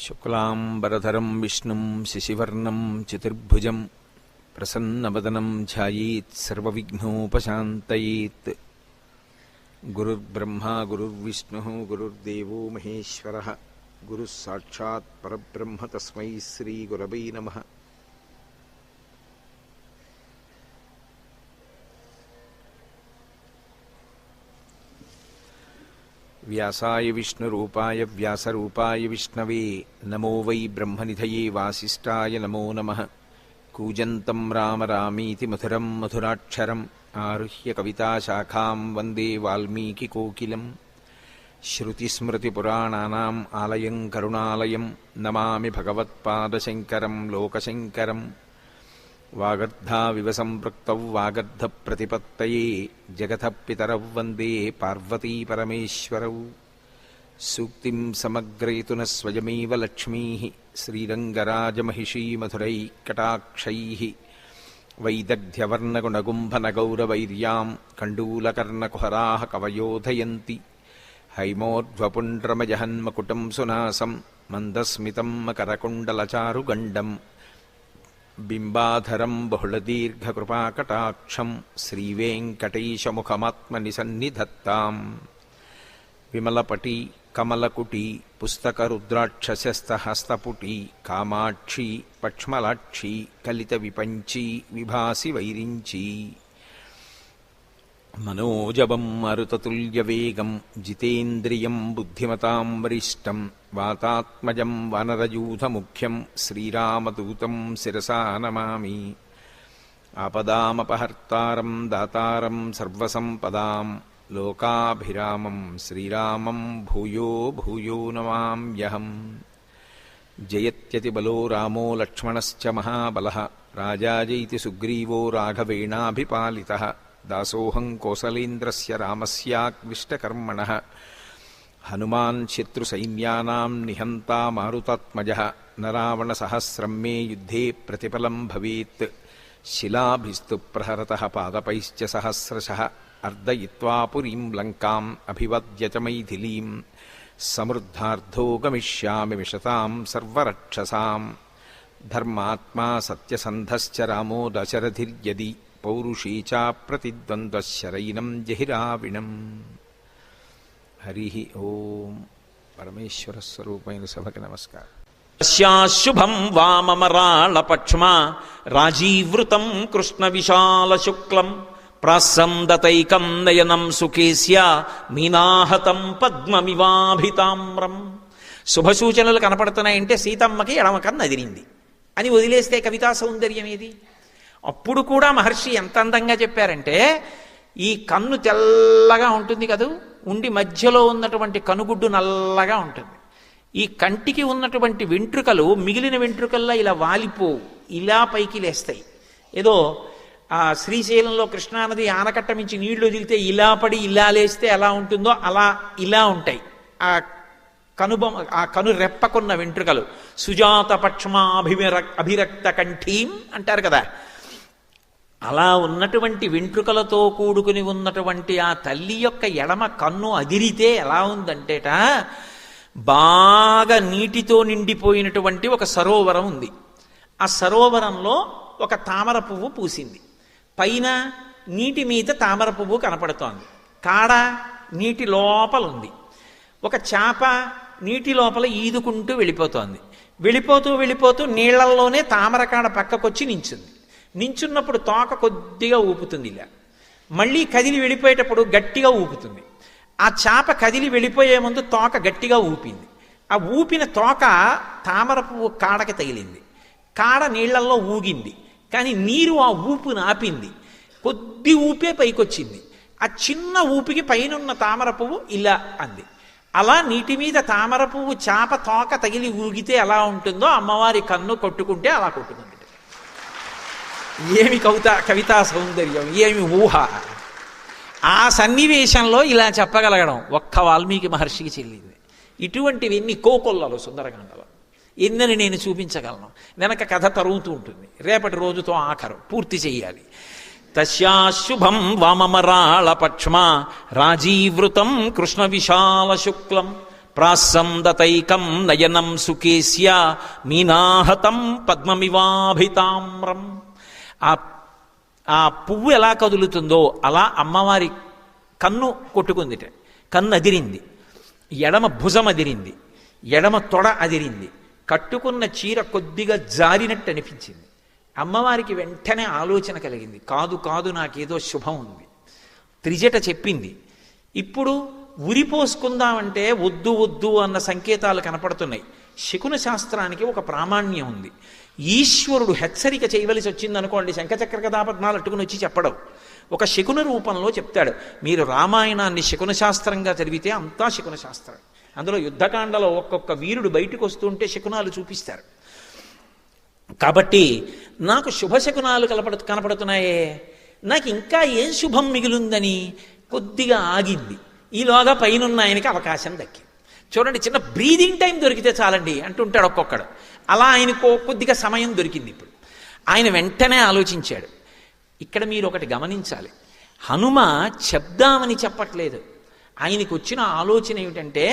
శుక్లాంబరధరం విష్ణుం శశివర్ణం చతుర్భుజం ప్రసన్నవదనం ధ్యాయేత్ సర్వవిఘ్నోపశాంతయేత్. గురుర్బ్రహ్మా గురుర్విష్ణుః గురుర్దేవో మహేశ్వరః గురుః సాక్షాత్ పరబ్రహ్మ తస్మై శ్రీ గురవై నమః. వ్యాసాయ విష్ణురూపాయ వ్యాసరూపాయ విష్ణవే నమో వై బ్రహ్మనిధయే వాసిష్ఠాయ నమో నమః. కూజంతం రామ రామీతి మధురం మధురాక్షరం ఆరుహ్య కవితాశాఖాం వందే వాల్మీకికోకిలం. శ్రుతిస్మృతిపురాణానాం ఆలయం కరుణాలయం నమామి భగవత్పాదశంకరం లోకశంకరం. వాగర్ధావివ సంపృక్తౌ వాగర్ధప్రతిపత్తయే జగతః పితరౌ వందే పార్వతీపరమేశ్వరౌ. సూక్తిం సమగ్రయతున స్వయమేవ లక్ష్మీః శ్రీరంగరాజమహిషీ మధురైకటాక్షైః. వైదగ్ధ్యవర్ణగుణగుంభనగౌరవైర్యాం కండూలకర్ణకుహరాः కవయోధయంతి. హైమోర్ధ్వపుండ్రమజహన్మకుటం సునాసం మందస్మితం మకరకుండలచారుగండం. బింబాధరం బహుళదీర్ఘకృపాకటాక్షం శ్రీవేంకటేశముఖమాత్మనిసన్నిధత్తాం. విమలపటి కమలకుటి పుస్తకరుద్రాక్షస్యస్తహస్తపుటి కామాక్షి పక్ష్మలాక్షి కలిత విపంచి విభాసి వైరించి. మనోజవం మరుతతుల్యవేగం జితేంద్రియం బుద్ధిమతాం వరిష్టం. వాతాత్మజం వానరయూథముఖ్యం శ్రీరామదూతం శిరసా నమామి. ఆపదామపహర్తారం దాతారం సర్వసంపదాం లోకాభిరామం శ్రీరామం భూయో భూయో నమామ్యహం. జయత్యతిబలో రామో లక్ష్మణశ్చ మహాబలః రాజాజైతి సుగ్రీవో రాఘవేణాభిపాలితః. దాసోహం కోసలేంద్రస్య రామస్యాక్లిష్టకర్మణః. హనుమాన్ శత్రుసైన్యానాం నిహంతా మారుతాత్మజః. న రావణసహస్రం మే యుద్ధే ప్రతిఫలం భవేత్. శిలాభిస్తు ప్రహరతః పాదపైశ్చ సహస్రశః. అర్దయిత్వా పురీం లంకాం అభివద్య చ మైథిలీం. సమృద్ధార్థో గమిష్యామి విశతాం సర్వరక్షసాం. ధర్మాత్మా సత్యసంధశ్చ రామో దశరథిర్యది. పౌరుషీ చ ప్రతిద్వంద్వశరైనం జహిరావిణం. హరి ఓం. పరమేశ్వర స్వరూపమైన సభకి నమస్కారం. శుభం వామమరాళపక్ష్మా రాజీవృతం కృష్ణ విశాల శుక్లం. ప్రాసందతైకం నయనం సుకేస్య మీనాహతం పద్మమివాభితామ్రం. శుభసూచనలు కనపడుతున్నాయంటే సీతమ్మకి ఎడమ కన్ను అదిరింది అని వదిలేస్తే కవితా సౌందర్యం ఏది? అప్పుడు కూడా మహర్షి ఎంత అందంగా చెప్పారంటే, ఈ కన్ను తెల్లగా ఉంటుంది కదూ, ఉండి మధ్యలో ఉన్నటువంటి కనుగుడ్డు నల్లగా ఉంటుంది. ఈ కంటికి ఉన్నటువంటి వెంట్రుకలు మిగిలిన వెంట్రుకల్లా ఇలా వాలిపోవు, ఇలా పైకి లేస్తాయి. ఏదో ఆ శ్రీశైలంలో కృష్ణానది ఆనకట్ట మించి నీళ్లు వదిలితే ఇలా పడి ఇలా లేస్తే ఎలా ఉంటుందో అలా ఇలా ఉంటాయి ఆ ఆ కను రెప్పకున్న వెంట్రుకలు. సుజాత అభిరక్త కంఠీం అంటారు కదా, అలా ఉన్నటువంటి వెంట్రుకలతో కూడుకుని ఉన్నటువంటి ఆ తల్లి యొక్క ఎడమ కన్ను అదిరితే ఎలా ఉందంటేట, బాగా నీటితో నిండిపోయినటువంటి ఒక సరోవరం ఉంది. ఆ సరోవరంలో ఒక తామర పువ్వు పూసింది. పైన నీటి మీద తామర పువ్వు కనపడుతోంది. కాడ నీటి లోపల ఉంది. ఒక చేప నీటి లోపల ఈదుకుంటూ వెళ్ళిపోతోంది. వెళ్ళిపోతూ వెళ్ళిపోతూ నీళ్లల్లోనే తామర కాడ పక్కకొచ్చి నించుంది. నించున్నప్పుడు తోక కొద్దిగా ఊపుతుంది, ఇలా మళ్ళీ కదిలి వెళ్ళిపోయేటప్పుడు గట్టిగా ఊపుతుంది. ఆ చేప కదిలి వెళ్ళిపోయే ముందు తోక గట్టిగా ఊపింది. ఆ ఊపిన తోక తామర పువ్వు కాడకి తగిలింది. కాడ నీళ్లల్లో ఊగింది, కానీ నీరు ఆ ఊపును ఆపింది. కొద్ది ఊపే పైకొచ్చింది. ఆ చిన్న ఊపికి పైనున్న తామర పువ్వు ఇలా అంది. అలా నీటి మీద తామర పువ్వు చేప తోక తగిలి ఊగితే ఎలా ఉంటుందో అమ్మవారి కన్ను కొట్టుకుంటే అలా కొట్టుకుంది. ఏమి కవితా సౌందర్యం, ఏమి ఊహ! ఆ సన్నివేశంలో ఇలా చెప్పగలగడం ఒక్క వాల్మీకి మహర్షికి చెల్లింది. ఇటువంటివి ఎన్ని కోకొల్లలు సుందరకాండలో ఎన్నని నేను చూపించగలను. వెనక కథ తరుగుతూ ఉంటుంది. రేపటి రోజుతో ఆఖరు పూర్తి చెయ్యాలి. తస్యాశుభం వామమరాళపక్ష్మా రాజీవృతం కృష్ణ విశాల శుక్లం. ప్రాసందతైకం నయనం సుకేస్య మీనాహతం పద్మమివాభితామ్రం. ఆ పువ్వు ఎలా కదులుతుందో అలా అమ్మవారి కన్ను కొట్టుకుందిట. కన్ను అదిరింది, ఎడమ భుజం అదిరింది, ఎడమ తొడ అదిరింది, కట్టుకున్న చీర కొద్దిగా జారినట్టు అనిపించింది. అమ్మవారికి వెంటనే ఆలోచన కలిగింది, కాదు కాదు నాకేదో శుభం ఉంది. త్రిజట చెప్పింది, ఇప్పుడు ఉరిపోసుకుందామంటే వద్దు వద్దు అన్న సంకేతాలు కనపడుతున్నాయి. శకున శాస్త్రానికి ఒక ప్రామాణ్యం ఉంది. ఈశ్వరుడు హెచ్చరిక చేయవలసి వచ్చిందనుకోండి, శంఖచక్ర కథాపద్మాలు అట్టుకుని వచ్చి చెప్పడం, ఒక శకున రూపంలో చెప్తాడు. మీరు రామాయణాన్ని శకున శాస్త్రంగా చదివితే అంతా శకున శాస్త్రం. అందులో యుద్ధకాండలో ఒక్కొక్క వీరుడు బయటకు వస్తుంటే శకునాలు చూపిస్తారు. కాబట్టి నాకు శుభశకునాలు కనపడుతున్నాయే, నాకు ఇంకా ఏం శుభం మిగిలిందని కొద్దిగా ఆగింది. ఈలోగా పైనున్న ఆయనకి అవకాశం దక్కింది. చూడండి, చిన్న బ్రీదింగ్ టైం దొరికితే చాలండి అంటుంటాడు ఒక్కొక్కడు. అలా ఆయనకు కొద్దిగా సమయం దొరికింది. ఇప్పుడు ఆయన వెంటనే ఆలోచించాడు. ఇక్కడ మీరు ఒకటి గమనించాలి, హనుమ చెప్దామని చెప్పట్లేదు. ఆయనకు వచ్చిన ఆలోచన ఏమిటంటే,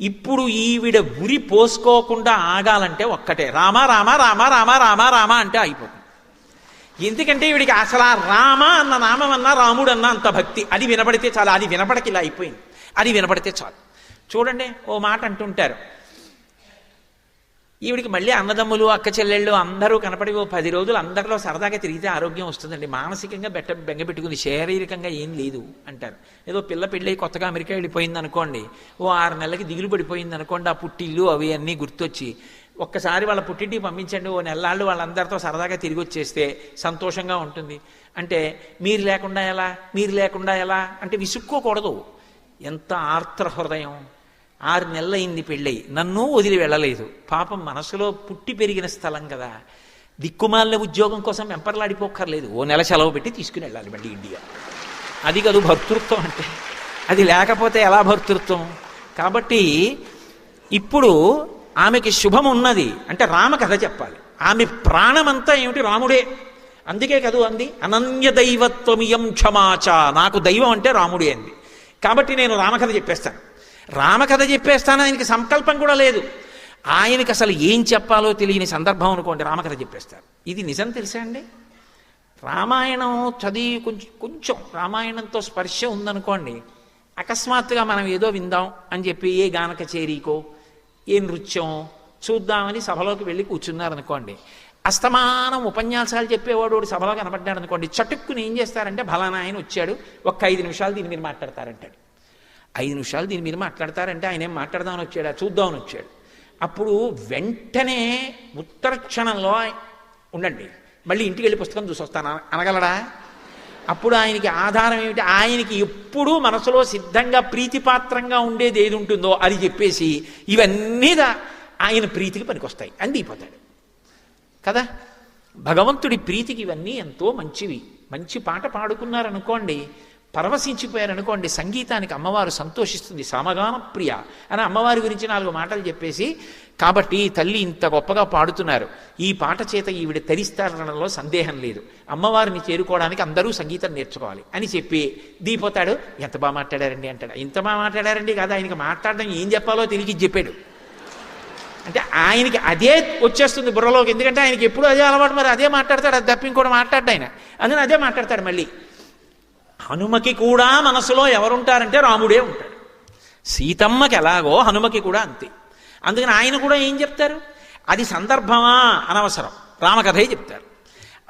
ఇప్పుడు ఈవిడ ఉరి పోసుకోకుండా ఆగాలంటే ఒక్కటే, రామ రామ రామ రామ రామ రామ అంటే అయిపోతుంది. ఎందుకంటే ఈవిడికి అసలు ఆ రామ అన్న నామం అన్నా రాముడు అన్న అంత భక్తి. అది వినపడితే చాలు. అది వినపడకి ఇలా అయిపోయింది. అది వినపడితే చాలు. చూడండి, ఓ మాట అంటుంటారు, ఈవిడికి మళ్ళీ అన్నదమ్ములు అక్క చెల్లెళ్ళు అందరూ కనపడి ఓ 10 రోజులు అందరిలో సరదాగా తిరిగితే ఆరోగ్యం వస్తుందండి. మానసికంగా బెంగపెట్టుకుంది, శారీరకంగా ఏం లేదు అంటారు. ఏదో పిల్ల పెళ్ళి కొత్తగా అమెరికా వెళ్ళిపోయింది అనుకోండి, ఓ 6 నెలలకి దిగులు పడిపోయింది అనుకోండి, ఆ పుట్టిల్లు అవి అన్నీ గుర్తొచ్చి ఒక్కసారి వాళ్ళ పుట్టింటికి పంపించండి, ఓ నెలలాళ్ళు వాళ్ళందరితో సరదాగా తిరిగి వచ్చేస్తే సంతోషంగా ఉంటుంది. అంటే మీరు లేకుండా ఎలా, మీరు లేకుండా ఎలా అంటే విసుక్కోకూడదు. ఎంత ఆర్ద్ర హృదయం. 6 నెలలైంది పెళ్ళయి, నన్ను వదిలి వెళ్ళలేదు. పాపం మనసులో పుట్టి పెరిగిన స్థలం కదా, దిక్కుమాలిన ఉద్యోగం కోసం వెంపర్లాడిపోక్కర్లేదు. ఓ నెల సెలవు పెట్టి తీసుకుని వెళ్ళాలి మళ్ళీ ఇండియా. అది కాదు భర్తృత్వం అంటే. అది లేకపోతే ఎలా భర్తృత్వం? కాబట్టి ఇప్పుడు ఆమెకి శుభం ఉన్నది అంటే రామకథ చెప్పాలి. ఆమె ప్రాణమంతా ఏమిటి? రాముడే. అందుకే కదూ అంది, అనన్య దైవత్వమియం క్షమాచ, నాకు దైవం అంటే రాముడే అంది. కాబట్టి నేను రామకథ చెప్పేస్తాను. రామకథ చెప్పేస్తాను, ఆయనకి సంకల్పం కూడా లేదు. ఆయనకి అసలు ఏం చెప్పాలో తెలియని సందర్భం అనుకోండి, రామకథ చెప్పేస్తారు. ఇది నిజం తెలుసా అండి? రామాయణం చదివి కొంచెం రామాయణంతో స్పర్శ ఉందనుకోండి, అకస్మాత్తుగా మనం ఏదో విందాం అని చెప్పి ఏ గాన కచేరీకో ఏ నృత్యం చూద్దామని సభలోకి వెళ్ళి కూర్చున్నారనుకోండి, అస్తమానం ఉపన్యాసాలు చెప్పేవాడు సభలో కనపడ్డాడు అనుకోండి, చటుక్కుని ఏం చేస్తారంటే, ఫలానా ఆయన వచ్చాడు, ఒక్క 5 నిమిషాలు దీని మీద మాట్లాడతారంటాడు. 5 నిమిషాలు దీని మీద మాట్లాడతారంటే ఆయన ఏం మాట్లాడదామని వచ్చాడా, చూద్దామని వచ్చాడు. అప్పుడు వెంటనే ఉత్తర క్షణంలో ఉండండి, మళ్ళీ ఇంటికి వెళ్ళి పుస్తకం చూసి వస్తాను అనగలడా? అప్పుడు ఆయనకి ఆధారం ఏమిటి? ఆయనకి ఎప్పుడూ మనసులో సిద్ధంగా ప్రీతిపాత్రంగా ఉండేది ఏది ఉంటుందో అది చెప్పేసి ఇవన్నీ ఆయన ప్రీతికి పనికొస్తాయి అని దిగిపోతాడు కదా. భగవంతుడి ప్రీతికి ఇవన్నీ ఎంతో మంచివి. మంచి పాట పాడుకున్నారనుకోండి, పరవశించిపోయారనుకోండి, సంగీతానికి అమ్మవారు సంతోషిస్తుంది. సామగాన ప్రియ అని అమ్మవారి గురించి 4 మాటలు చెప్పేసి, కాబట్టి తల్లి ఇంత గొప్పగా పాడుతున్నారు, ఈ పాట చేత ఈవిడ తరిస్తారనడంలో సందేహం లేదు, అమ్మవారిని చేరుకోవడానికి అందరూ సంగీతం నేర్చుకోవాలి అని చెప్పి దిగిపోతాడు. ఎంత బాగా మాట్లాడారండి అంటాడు. ఇంత బాగా మాట్లాడారండి కాదు, ఆయనకి మాట్లాడడం ఏం చెప్పాలో తెలియకి చెప్పాడు. అంటే ఆయనకి అదే వచ్చేస్తుంది బుర్రలోకి, ఎందుకంటే ఆయనకి ఎప్పుడు అదే అలవాటు, మరి అదే మాట్లాడతాడు. అది తప్ప ఇంకోటి మాట్లాడ్డా ఆయన, అందుకని అదే మాట్లాడతాడు. మళ్ళీ హనుమకి కూడా మనసులో ఎవరుంటారంటే రాముడే ఉంటాడు. సీతమ్మకి ఎలాగో హనుమకి కూడా అంతే. అందుకని ఆయన కూడా ఏం చెప్తారు? అది సందర్భమా అనవసరం, రామకథే చెప్తారు.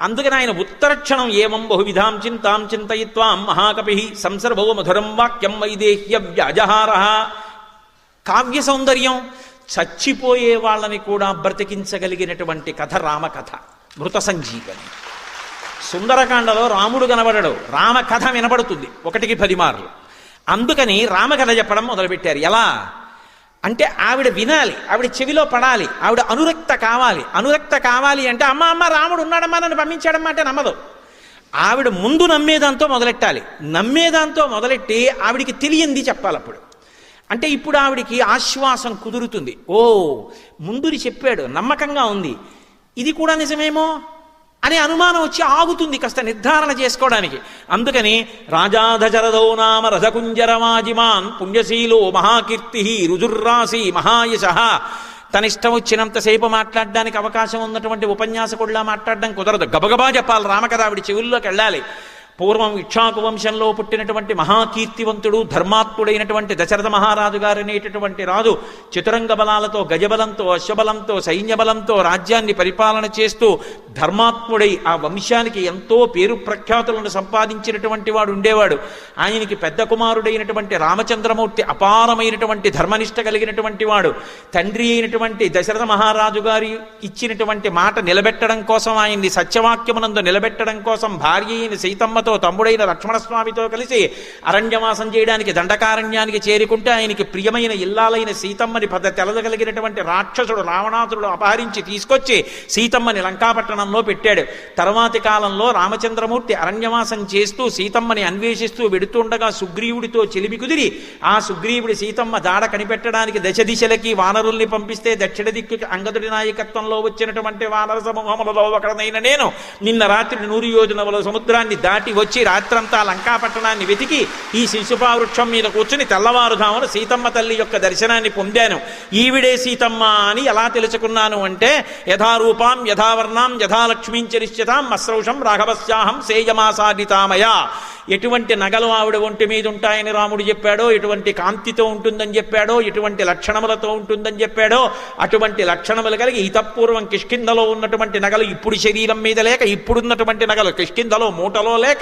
అందుకని ఆయన ఉత్తరక్షణం ఏమం బహువిధాం చింతాం చింతయిత్వాం మహాకపి సంసర్భో మధురం వాక్యం వైదేహ్య వ్యాజహార. కావ్య సౌందర్యం, చచ్చిపోయే వాళ్ళని కూడా బ్రతికించగలిగినటువంటి కథ రామకథ, మృత సంజీవని. సుందరకాండలో రాముడు కనబడడు, రామకథ వినబడుతుంది 1కి 10 మార్లు. అందుకని రామకథ చెప్పడం మొదలుపెట్టారు. ఎలా అంటే ఆవిడ వినాలి, ఆవిడ చెవిలో పడాలి, ఆవిడ అనురక్త కావాలి. అనురక్త కావాలి అంటే అమ్మ అమ్మ రాముడు ఉన్నాడమ్మా నన్ను పంపించాడమ్మా అంటే నమ్మదు. ఆవిడ ముందు నమ్మేదాంతో మొదలెట్టాలి. నమ్మేదాంతో మొదలెట్టి ఆవిడికి తెలియంది చెప్పాలి. అప్పుడు అంటే ఇప్పుడు ఆవిడికి ఆశ్వాసం కుదురుతుంది. ఓ ముందుని చెప్పాడు, నమ్మకంగా ఉంది, ఇది కూడా నిజమేమో అనే అనుమానం వచ్చి ఆగుతుంది కాస్త నిర్ధారణ చేసుకోవడానికి. అందుకని రాజాధచరదో నామ రథకుంజరమాజిమాన్ పుణ్యశీలో మహాకీర్తి రుజుర్రాసి మహాయశ. తన ఇష్టం వచ్చినంతసేపు మాట్లాడడానికి అవకాశం ఉన్నటువంటి ఉపన్యాసకుడిలా మాట్లాడడం కుదరదు. గబగబా చెప్పాలి రామకథ, ఆవిడ చెవుల్లోకి వెళ్ళాలి. పూర్వం ఇక్ష్వాకు వంశంలో పుట్టినటువంటి మహాకీర్తివంతుడు ధర్మాత్ముడైనటువంటి దశరథ మహారాజు గారు అనేటటువంటి రాజు చతురంగ బలాలతో, గజబలంతో, అశ్వబలంతో, సైన్యబలంతో రాజ్యాన్ని పరిపాలన చేస్తూ ధర్మాత్ముడై ఆ వంశానికి ఎంతో పేరు ప్రఖ్యాతులను సంపాదించినటువంటి వాడు ఉండేవాడు. ఆయనకి పెద్ద కుమారుడైనటువంటి రామచంద్రమూర్తి అపారమైనటువంటి ధర్మనిష్ట కలిగినటువంటి వాడు. తండ్రి అయినటువంటి దశరథ మహారాజు గారి ఇచ్చినటువంటి మాట నిలబెట్టడం కోసం, ఆయన్ని సత్యవాక్యమునందు నిలబెట్టడం కోసం భార్య అయిన సీతమ్మ తమ్ముడైన లక్ష్మణస్వామితో కలిసి అరణ్యవాసం చేయడానికి దండకారణ్యానికి చేరుకుంటే ఆయనకి ప్రియమైన ఇల్లాలైన సీతమ్మని తెలదగలిగినటువంటి రాక్షసుడు రావణాసురుడు అపహరించి తీసుకొచ్చి సీతమ్మని లంకాపట్టణంలో పెట్టాడు. తర్వాతి కాలంలో రామచంద్రమూర్తి అరణ్యవాసం చేస్తూ సీతమ్మని అన్వేషిస్తూ వెడుతుండగా సుగ్రీవుడితో చెలిమి కుదిరి ఆ సుగ్రీవుడి సీతమ్మ జాడ కనిపెట్టడానికి దశ దిశలకి వానరుల్ని పంపిస్తే దక్షిణ దిక్కుకి అంగదుడి నాయకత్వంలో వచ్చినటువంటి వానర సమూహములలో ఒకడనైన నేను నిన్న రాత్రి 100 యోజనముల సముద్రాన్ని దాటి వచ్చి రాత్రంతా లంకాపట్టణాన్ని వెతికి ఈ శిశుపా వృక్షం మీద కూర్చుని తెల్లవారుధామున సీతమ్మ తల్లి యొక్క దర్శనాన్ని పొందాను. ఈవిడే సీతమ్మ అని ఎలా తెలుసుకున్నాను అంటే యథారూపాం యథావర్ణాం యథాలక్ష్మీం చరిష్యతాం అస్రౌషం రాఘవస్యాహం సేయమాసాదితామయ. ఎటువంటి నగలు ఆవిడ ఒంటి మీద ఉంటాయని రాముడు చెప్పాడో, ఎటువంటి కాంతితో ఉంటుందని చెప్పాడో, ఎటువంటి లక్షణములతో ఉంటుందని చెప్పాడో అటువంటి లక్షణములు కలిగి ఇతపూర్వం కిష్కింధలో ఉన్నటువంటి నగలు ఇప్పుడు శరీరం మీద లేక, ఇప్పుడున్నటువంటి నగలు కిష్కింధలో మూటలో లేక,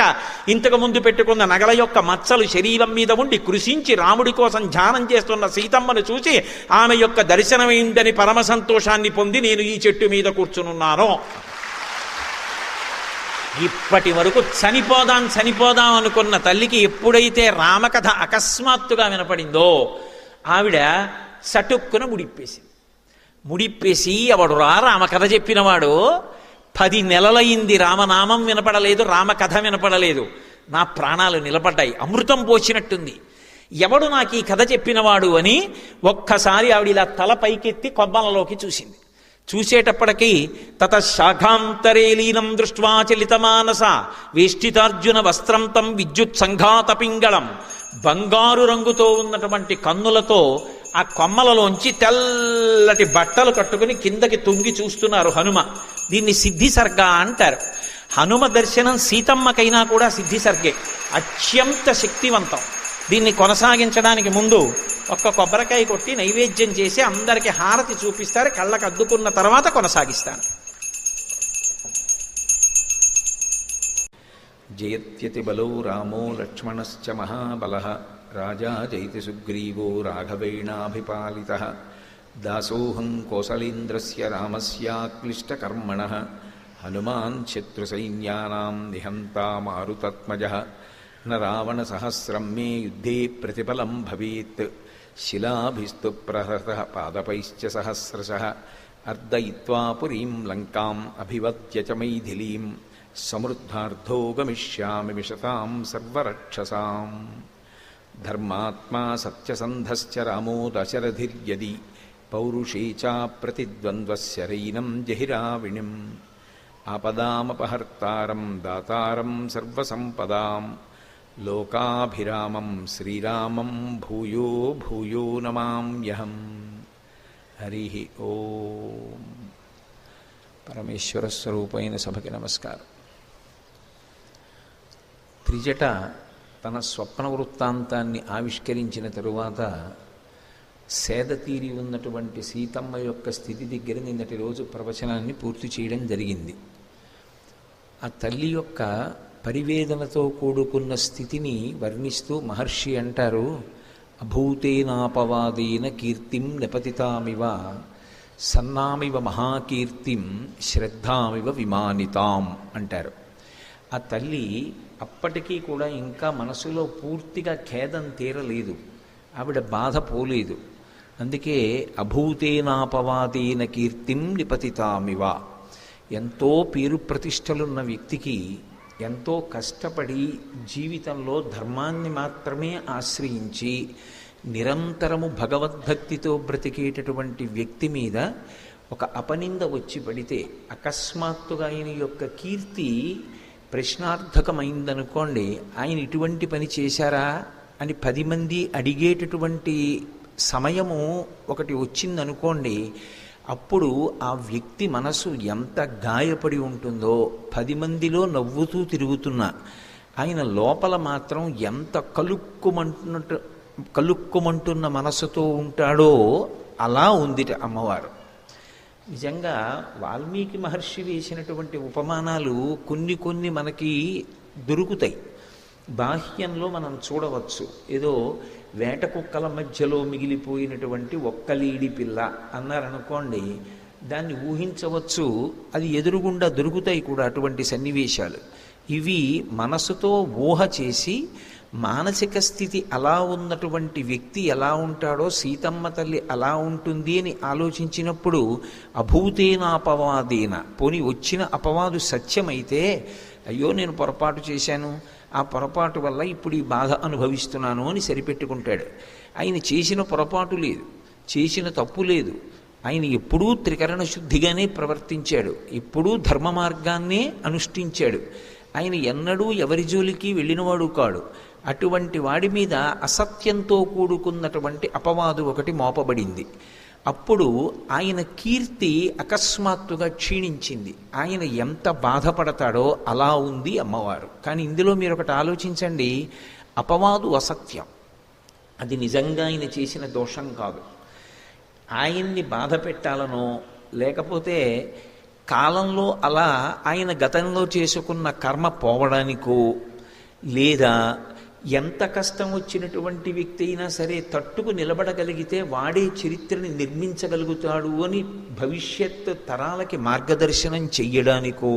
ఇంతకు ముందు పెట్టుకున్న నగల యొక్క మచ్చలు శరీరం మీద ఉండి కృషించి రాముడి కోసం ధ్యానం చేస్తున్న సీతమ్మను చూసి ఆమె యొక్క దర్శనమైందని పరమ సంతోషాన్ని పొంది నేను ఈ చెట్టు మీద కూర్చునున్నాను. ఇప్పటి వరకు చనిపోదాం అనుకున్న తల్లికి ఎప్పుడైతే రామకథ అకస్మాత్తుగా వినపడిందో ఆవిడ సటుక్కున ముడిప్పేసి ఎవడురా రామకథ చెప్పినవాడు, 10 నెలలైంది రామనామం వినపడలేదు, రామకథ వినపడలేదు, నా ప్రాణాలు నిలబడ్డాయి, అమృతం పోసినట్టుంది, ఎవడు నాకు ఈ కథ చెప్పినవాడు అని ఒక్కసారి ఆవిడ ఇలా తల పైకెత్తి కొమ్మలలోకి చూసింది. చూసేటప్పటికీ తత శాఖాంతరే లీనం దృష్ట్వా చలితమానస వేష్టితార్జున వస్త్రం తం విద్యుత్ సంఘాత పింగళం. బంగారు రంగుతో ఉన్నటువంటి కన్నులతో ఆ కొమ్మలలోంచి తెల్లటి బట్టలు కట్టుకుని కిందకి తొంగి చూస్తున్నారు హనుమ. దీన్ని సిద్ధిసర్గ అంటారు. హనుమ దర్శనం సీతమ్మకైనా కూడా సిద్ధిసర్గే, అత్యంత శక్తివంతం. దీన్ని కొనసాగించడానికి ముందు ఒక్క కొబ్బరికాయ కొట్టి నైవేద్యం చేసి అందరికీ హారతి చూపిస్తారు. కళ్ళకు అద్దుకున్న తర్వాత కొనసాగిస్తాను. జయత్యతి బలో రామో లక్ష్మణశ్చ మహాబలః రాజా జైతి సుగ్రీవో రాఘవేణాభిపాలితః దాసోహం కోసలేంద్రస్య రామస్యాక్లిష్టకర్మణః హనుమాన్ శత్రుసైన్యానాం నిహంతా మారుతత్మజః న రావణసహస్రం మే యుద్ధే ప్రతిఫలం భవేత్ శిలాభిస్తు ప్రహృతః పాదపైశ్చ సహస్రశః అర్దయిత్వా పురీం లంకాం అభివద్య చ మైథిలీం సమృద్ధార్థో గమిష్యామి విశతాం సర్వరక్షసాం. ధర్మాత్మా సత్యసంధశ్చ రామో దశరథిర్యది పౌరుషే చ ప్రతిద్వంద్వస్య రైనం జహిరావిణిం ఆపదామపహర్తారం దాతారం సర్వసంపదాం లోకాభిరామం శ్రీరామం భూయో భూయో నమామ్యహం. హరి ఓం. పరమేశ్వర స్వరూపైన సభకి నమస్కారం. త్రిజట తన స్వప్న వృత్తాంతాన్ని ఆవిష్కరించిన తరువాత సేద తీరి ఉన్నటువంటి సీతమ్మ యొక్క స్థితి దగ్గర నిన్నటి రోజు ప్రవచనాన్ని పూర్తి చేయడం జరిగింది. ఆ తల్లి యొక్క పరివేదనతో కూడుకున్న స్థితిని వర్ణిస్తూ మహర్షి అంటారు, అభూతేనాపవాదేన కీర్తిం నిపతితామివ సన్నామివ మహాకీర్తిం శ్రద్ధామివ విమానితాం అంటారు. ఆ తల్లి అప్పటికీ కూడా ఇంకా మనసులో పూర్తిగా ఖేదం తీరలేదు, ఆవిడ బాధ పోలేదు. అందుకే అభూతేనాపవాదేన కీర్తిం నిపతితామివ. ఎంతో పేరు ప్రతిష్టలున్న వ్యక్తికి ఎంతో కష్టపడి జీవితంలో ధర్మాన్ని మాత్రమే ఆశ్రయించి నిరంతరము భగవద్భక్తితో బ్రతికేటటువంటి వ్యక్తి మీద ఒక అపనింద వచ్చి పడితే అకస్మాత్తుగా ఆయన యొక్క కీర్తి ప్రశ్నార్థకమైందనుకోండి, ఆయన ఇటువంటి పని చేశారా అని 10 మంది అడిగేటటువంటి సమయము ఒకటి వచ్చిందనుకోండి, అప్పుడు ఆ వ్యక్తి మనసు ఎంత గాయపడి ఉంటుందో, 10 మందిలో నవ్వుతూ తిరుగుతున్నా ఆయన లోపల మాత్రం ఎంత కలుక్కుమంటున్న మనసుతో ఉంటాడో అలా ఉందిట అమ్మవారు. నిజంగా వాల్మీకి మహర్షి వేసినటువంటి ఉపమానాలు కొన్ని మనకి దొరుకుతాయి. బాహ్యంలో మనం చూడవచ్చు, ఏదో వేట కుక్కల మధ్యలో మిగిలిపోయినటువంటి ఒక్కలీడి పిల్ల అన్నారనుకోండి, దాన్ని ఊహించవచ్చు, అది ఎదురుగుండా దొరుకుతాయి కూడా అటువంటి సన్నివేశాలు. ఇవి మనసుతో ఊహ చేసి మానసిక స్థితి అలా ఉన్నటువంటి వ్యక్తి ఎలా ఉంటాడో సీతమ్మ తల్లి అలా ఉంటుంది అని ఆలోచించినప్పుడు అభూతేనాపవాదేన, పోని వచ్చిన అపవాదు సత్యమైతే అయ్యో నేను పొరపాటు చేశాను, ఆ పొరపాటు వల్ల ఇప్పుడు ఈ బాధ అనుభవిస్తున్నాను అని సరిపెట్టుకుంటాడు. ఆయన చేసిన పొరపాటు లేదు, చేసిన తప్పు లేదు, ఆయన ఎప్పుడూ త్రికరణ శుద్ధిగానే ప్రవర్తించాడు, ఎప్పుడూ ధర్మ మార్గాన్నే అనుష్ఠించాడు. ఆయన ఎన్నడూ ఎవరి జోలికి వెళ్ళినవాడు కాడు. అటువంటి వాడి మీద అసత్యంతో కూడుకున్నటువంటి అపవాదు ఒకటి మోపబడింది. అప్పుడు ఆయన కీర్తి అకస్మాత్తుగా క్షీణించింది. ఆయన ఎంత బాధపడతాడో అలా ఉంది అమ్మవారు. కానీ ఇందులో మీరు ఒకటి ఆలోచించండి, అపవాదు అసత్యం, అది నిజంగా ఆయన చేసిన దోషం కాదు. ఆయన్ని బాధ పెట్టాలనో లేకపోతే కాలంలో అలా ఆయన గతంలో చేసుకున్న కర్మ పోవడానికో, లేదా ఎంత కష్టం వచ్చినటువంటి వ్యక్తి అయినా సరే తట్టుకు నిలబడగలిగితే వాడే చరిత్రని నిర్మించగలుగుతాడు అని భవిష్యత్ తరాలకి మార్గదర్శనం చెయ్యడానికో,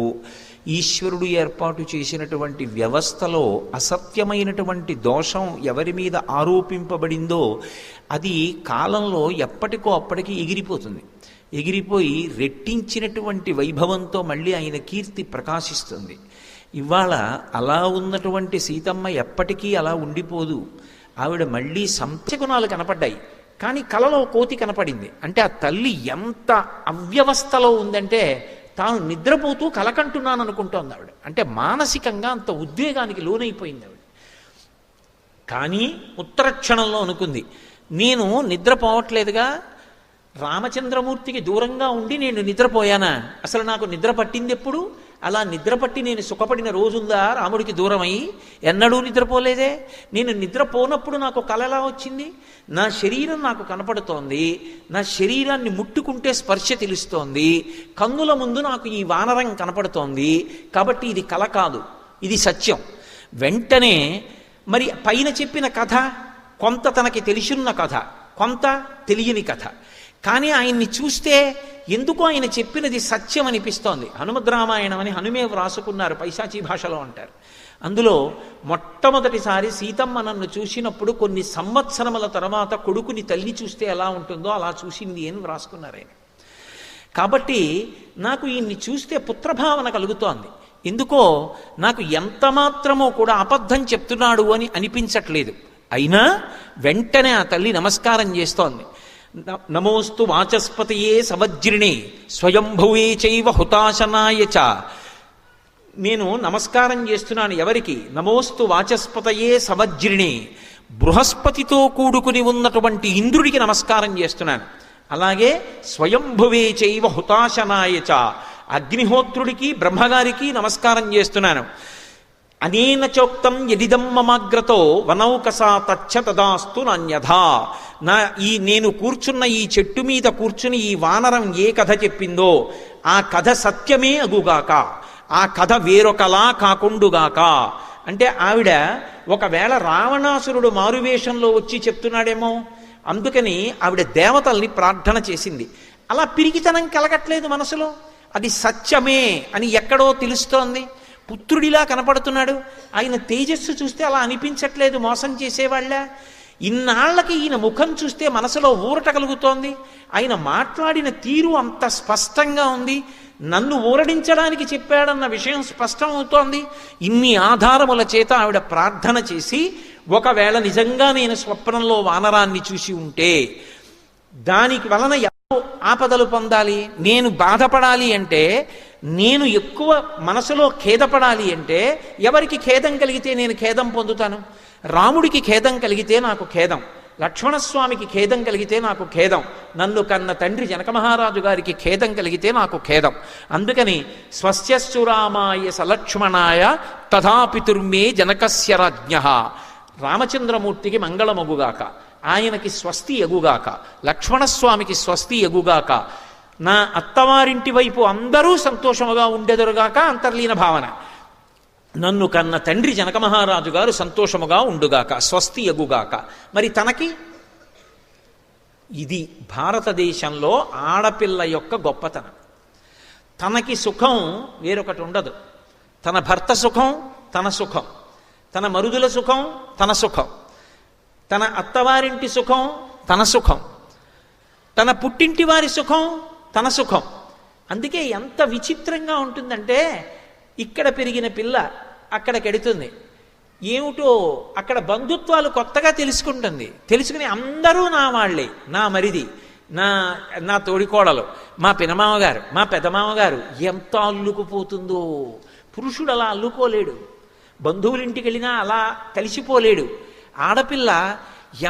ఈశ్వరుడు ఏర్పాటు చేసినటువంటి వ్యవస్థలో అసత్యమైనటువంటి దోషం ఎవరి మీద ఆరోపింపబడిందో అది కాలంలో ఎప్పటికో అప్పటికి ఎగిరిపోతుంది. ఎగిరిపోయి రెట్టించినటువంటి వైభవంతో మళ్ళీ ఆయన కీర్తి ప్రకాశిస్తుంది. ఇవాళ అలా ఉన్నటువంటి సీతమ్మ ఎప్పటికీ అలా ఉండిపోదు. ఆవిడ మళ్ళీ సంశగుణాలు కనపడ్డాయి, కానీ కలలో కోతి కనపడింది. అంటే ఆ తల్లి ఎంత అవ్యవస్థలో ఉందంటే తాను నిద్రపోతూ కలకంటున్నాను అనుకుంటోంది ఆవిడ. అంటే మానసికంగా అంత ఉద్వేగానికి లోనైపోయింది ఆవిడ. కానీ ఉత్తర క్షణంలో అనుకుంది, నేను నిద్రపోవట్లేదుగా, రామచంద్రమూర్తికి దూరంగా ఉండి నేను నిద్రపోయానా? అసలు నాకు నిద్ర పట్టింది ఎప్పుడు? అలా నిద్రపట్టి నేను సుఖపడిన రోజుందా రాముడికి దూరమై? ఎన్నడూ నిద్రపోలేదే. నేను నిద్రపోనప్పుడు నాకు కల ఎలా వచ్చింది? నా శరీరం నాకు కనపడుతోంది, నా శరీరాన్ని ముట్టుకుంటే స్పర్శ తెలుస్తోంది, కన్నుల ముందు నాకు ఈ వానరం కనపడుతోంది. కాబట్టి ఇది కల కాదు, ఇది సత్యం. వెంటనే మరి పైన చెప్పిన కథ కొంత తనకి తెలిసిన్న కథ, కొంత తెలియని కథ. కానీ ఆయన్ని చూస్తే ఎందుకో ఆయన చెప్పినది సత్యం అనిపిస్తోంది. హనుమద్రామాయణం అని హనుమే వ్రాసుకున్నారు, పైశాచీ భాషలో అంటారు. అందులో మొట్టమొదటిసారి సీతమ్మ నన్ను చూసినప్పుడు కొన్ని సంవత్సరముల తర్వాత కొడుకుని తల్లి చూస్తే ఎలా ఉంటుందో అలా చూసింది అని వ్రాసుకున్నారు ఆయన. కాబట్టి నాకు ఈయన్ని చూస్తే పుత్రభావన కలుగుతోంది. ఎందుకో నాకు ఎంత మాత్రమో కూడా అబద్ధం చెప్తున్నాడు అని అనిపించట్లేదు. అయినా వెంటనే ఆ తల్లి నమస్కారం చేస్తోంది. నమోస్తు వాచస్పతయే సవజ్రిణే స్వయంభువే చైవ హుతాశనాయ చ. నేను నమస్కారం చేస్తున్నాను ఎవరికి? నమోస్తు వాచస్పతయే సవజ్రిణే, బృహస్పతితో కూడుకుని ఉన్నటువంటి ఇంద్రుడికి నమస్కారం చేస్తున్నాను. అలాగే స్వయంభువే చైవ హుతాశనాయ చ, అగ్నిహోత్రుడికి బ్రహ్మగారికి నమస్కారం చేస్తున్నాను. అనేన చోక్తం యదిదం మమాగ్రతో వనౌకసా తచ్చ తదాస్తు నాన్యథా. నేను కూర్చున్న ఈ చెట్టు మీద కూర్చుని ఈ వానరం ఏ కథ చెప్పిందో ఆ కథ సత్యమే అగుగాక, ఆ కథ వేరొకలా కాకుండుగాక. అంటే ఆవిడ ఒకవేళ రావణాసురుడు మారువేషంలో వచ్చి చెప్తున్నాడేమో, అందుకని ఆవిడ దేవతల్ని ప్రార్థన చేసింది. అలా పిరికితనం కలగట్లేదు మనసులో, అది సత్యమే అని ఎక్కడో తెలుస్తోంది. పుత్రుడిలా కనపడుతున్నాడు, ఆయన తేజస్సు చూస్తే అలా అనిపించట్లేదు మోసం చేసేవాళ్ళ. ఇన్నాళ్లకి ఈయన ముఖం చూస్తే మనసులో ఊరట కలుగుతోంది, ఆయన మాట్లాడిన తీరు అంత స్పష్టంగా ఉంది, నన్ను ఊరడించడానికి చెప్పాడన్న విషయం స్పష్టం అవుతోంది. ఇన్ని ఆధారముల చేత ఆవిడ ప్రార్థన చేసి, ఒకవేళ నిజంగా నేను స్వప్నంలో వానరాన్ని చూసి ఉంటే దానికి వలన ఆపదలు పొందాలి, నేను బాధపడాలి అంటే, నేను ఎక్కువ మనసులో ఖేదపడాలి అంటే, ఎవరికి ఖేదం కలిగితే నేను ఖేదం పొందుతాను? రాముడికి ఖేదం కలిగితే నాకు ఖేదం, లక్ష్మణస్వామికి ఖేదం కలిగితే నాకు ఖేదం, నన్ను కన్న తండ్రి జనక మహారాజు గారికి ఖేదం కలిగితే నాకు ఖేదం. అందుకని స్వస్యస్సు రామాయ సలక్ష్మణాయ తథాపితుర్మే జనకస్య రాజ్ఞ. రామచంద్రమూర్తికి మంగళమగుగాక, ఆయనకి స్వస్తి ఎగుగాక, లక్ష్మణస్వామికి స్వస్తి ఎగుగాక, నా అత్తవారింటి వైపు అందరూ సంతోషముగా ఉండెదరుగాక అంతర్లీన భావన. నన్ను కన్న తండ్రి జనక మహారాజు గారు సంతోషముగా ఉండుగాక, స్వస్తి ఎగుగాక. మరి తనకి ఇది భారతదేశంలో ఆడపిల్ల యొక్క గొప్పతనం. తనకి సుఖం వేరొకటి ఉండదు. తన భర్త సుఖం తన సుఖం, తన మరుదుల సుఖం తన సుఖం, తన అత్తవారింటి సుఖం తన సుఖం, తన పుట్టింటి వారి సుఖం తన సుఖం. అందుకే ఎంత విచిత్రంగా ఉంటుందంటే, ఇక్కడ పెరిగిన పిల్ల అక్కడికెడుతుంది, ఏమిటో అక్కడ బంధుత్వాలు కొత్తగా తెలుసుకుంటుంది. తెలుసుకుని అందరూ నా వాళ్లే, నా మరిది, నా తోడికోడలు, మా పినమామగారు, మా పెదమామగారు. ఎంత అల్లుకుపోతుందో! పురుషుడు అలా అల్లుకోలేడు, బంధువులింటికి వెళ్ళినా అలా కలిసిపోలేడు. ఆడపిల్ల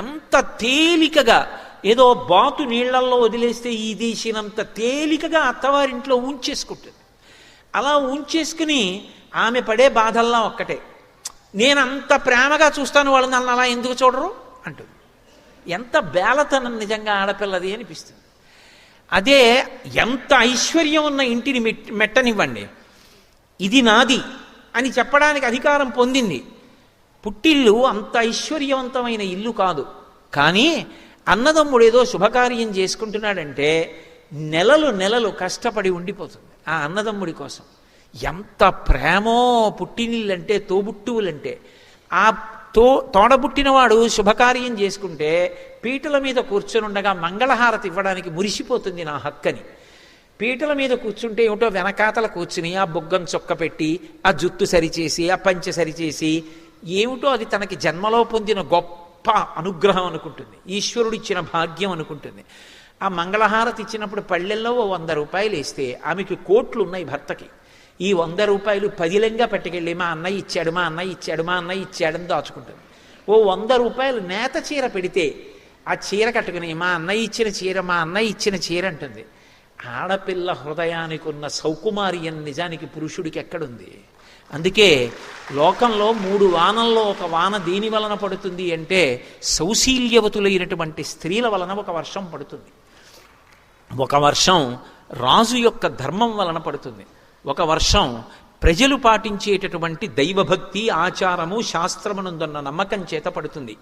ఎంత తేలికగా, ఏదో బాతు నీళ్లల్లో వదిలేస్తే ఈ దేశినంత తేలికగా అత్తవారింట్లో ఉంచేసుకుంటుంది. అలా ఉంచేసుకుని ఆమె పడే బాధల్లా ఒక్కటే, నేనంత ప్రేమగా చూస్తాను, వాళ్ళు నన్ను అలా ఎందుకు చూడరు అంటుంది. ఎంత బేలతనం నిజంగా ఆడపిల్లది అనిపిస్తుంది. అదే ఎంత ఐశ్వర్యం ఉన్న ఇంటిని మెట్టనివ్వండి, ఇది నాది అని చెప్పడానికి అధికారం పొందింది. పుట్టిల్లు అంత ఐశ్వర్యవంతమైన ఇల్లు కాదు, కానీ అన్నదమ్ముడు ఏదో శుభకార్యం చేసుకుంటున్నాడంటే నెలలు నెలలు కష్టపడి ఉండిపోతుంది ఆ అన్నదమ్ముడి కోసం. ఎంత ప్రేమో పుట్టినిల్లంటే, తోబుట్టువులంటే. ఆ తోడబుట్టినవాడు శుభకార్యం చేసుకుంటే పీటల మీద కూర్చొని ఉండగా మంగళహారతి ఇవ్వడానికి మురిసిపోతుంది నా హక్కని. పీటల మీద కూర్చుంటే ఏమిటో వెనకాతల కూర్చుని ఆ బొగ్గం చొక్క పెట్టి, ఆ జుత్తు సరిచేసి, ఆ పంచె సరిచేసి, ఏమిటో అది తనకి జన్మలో పొందిన గొప్ప అనుగ్రహం అనుకుంటుంది, ఈశ్వరుడిచ్చిన భాగ్యం అనుకుంటుంది. ఆ మంగళహారతి ఇచ్చినప్పుడు పళ్ళెల్లో 100 రూపాయలు వేస్తే ఆమెకి కోట్లు ఉన్నాయి భర్తకి. ఈ 100 రూపాయలు పదిలంగా పట్టుకెళ్ళి మా అన్నయ్య ఇచ్చాడు, మా అన్నయ్య ఇచ్చాడు, మా అన్నయ్య ఇచ్చాడని దాచుకుంటుంది. 100 రూపాయలు నేత చీర పెడితే ఆ చీర కట్టుకుని మా అన్నయ్య ఇచ్చిన చీర, మా అన్నయ్య ఇచ్చిన చీర అంటుంది. ఆడపిల్ల హృదయానికి ఉన్న సౌకుమార్యం నిజానికి పురుషుడికి ఎక్కడుంది? అందుకే లోకంలో 3 వానల్లో ఒక వాన దేని వలన పడుతుంది అంటే, సౌశీల్యవతులైనటువంటి స్త్రీల వలన ఒక వర్షం పడుతుంది. ఒక వర్షం రాజు యొక్క ధర్మం వలన పడుతుంది. ఒక వర్షం ప్రజలు పాటించేటటువంటి దైవభక్తి, ఆచారము, శాస్త్రమునందున్న నమ్మకం చేత పడుతుంది.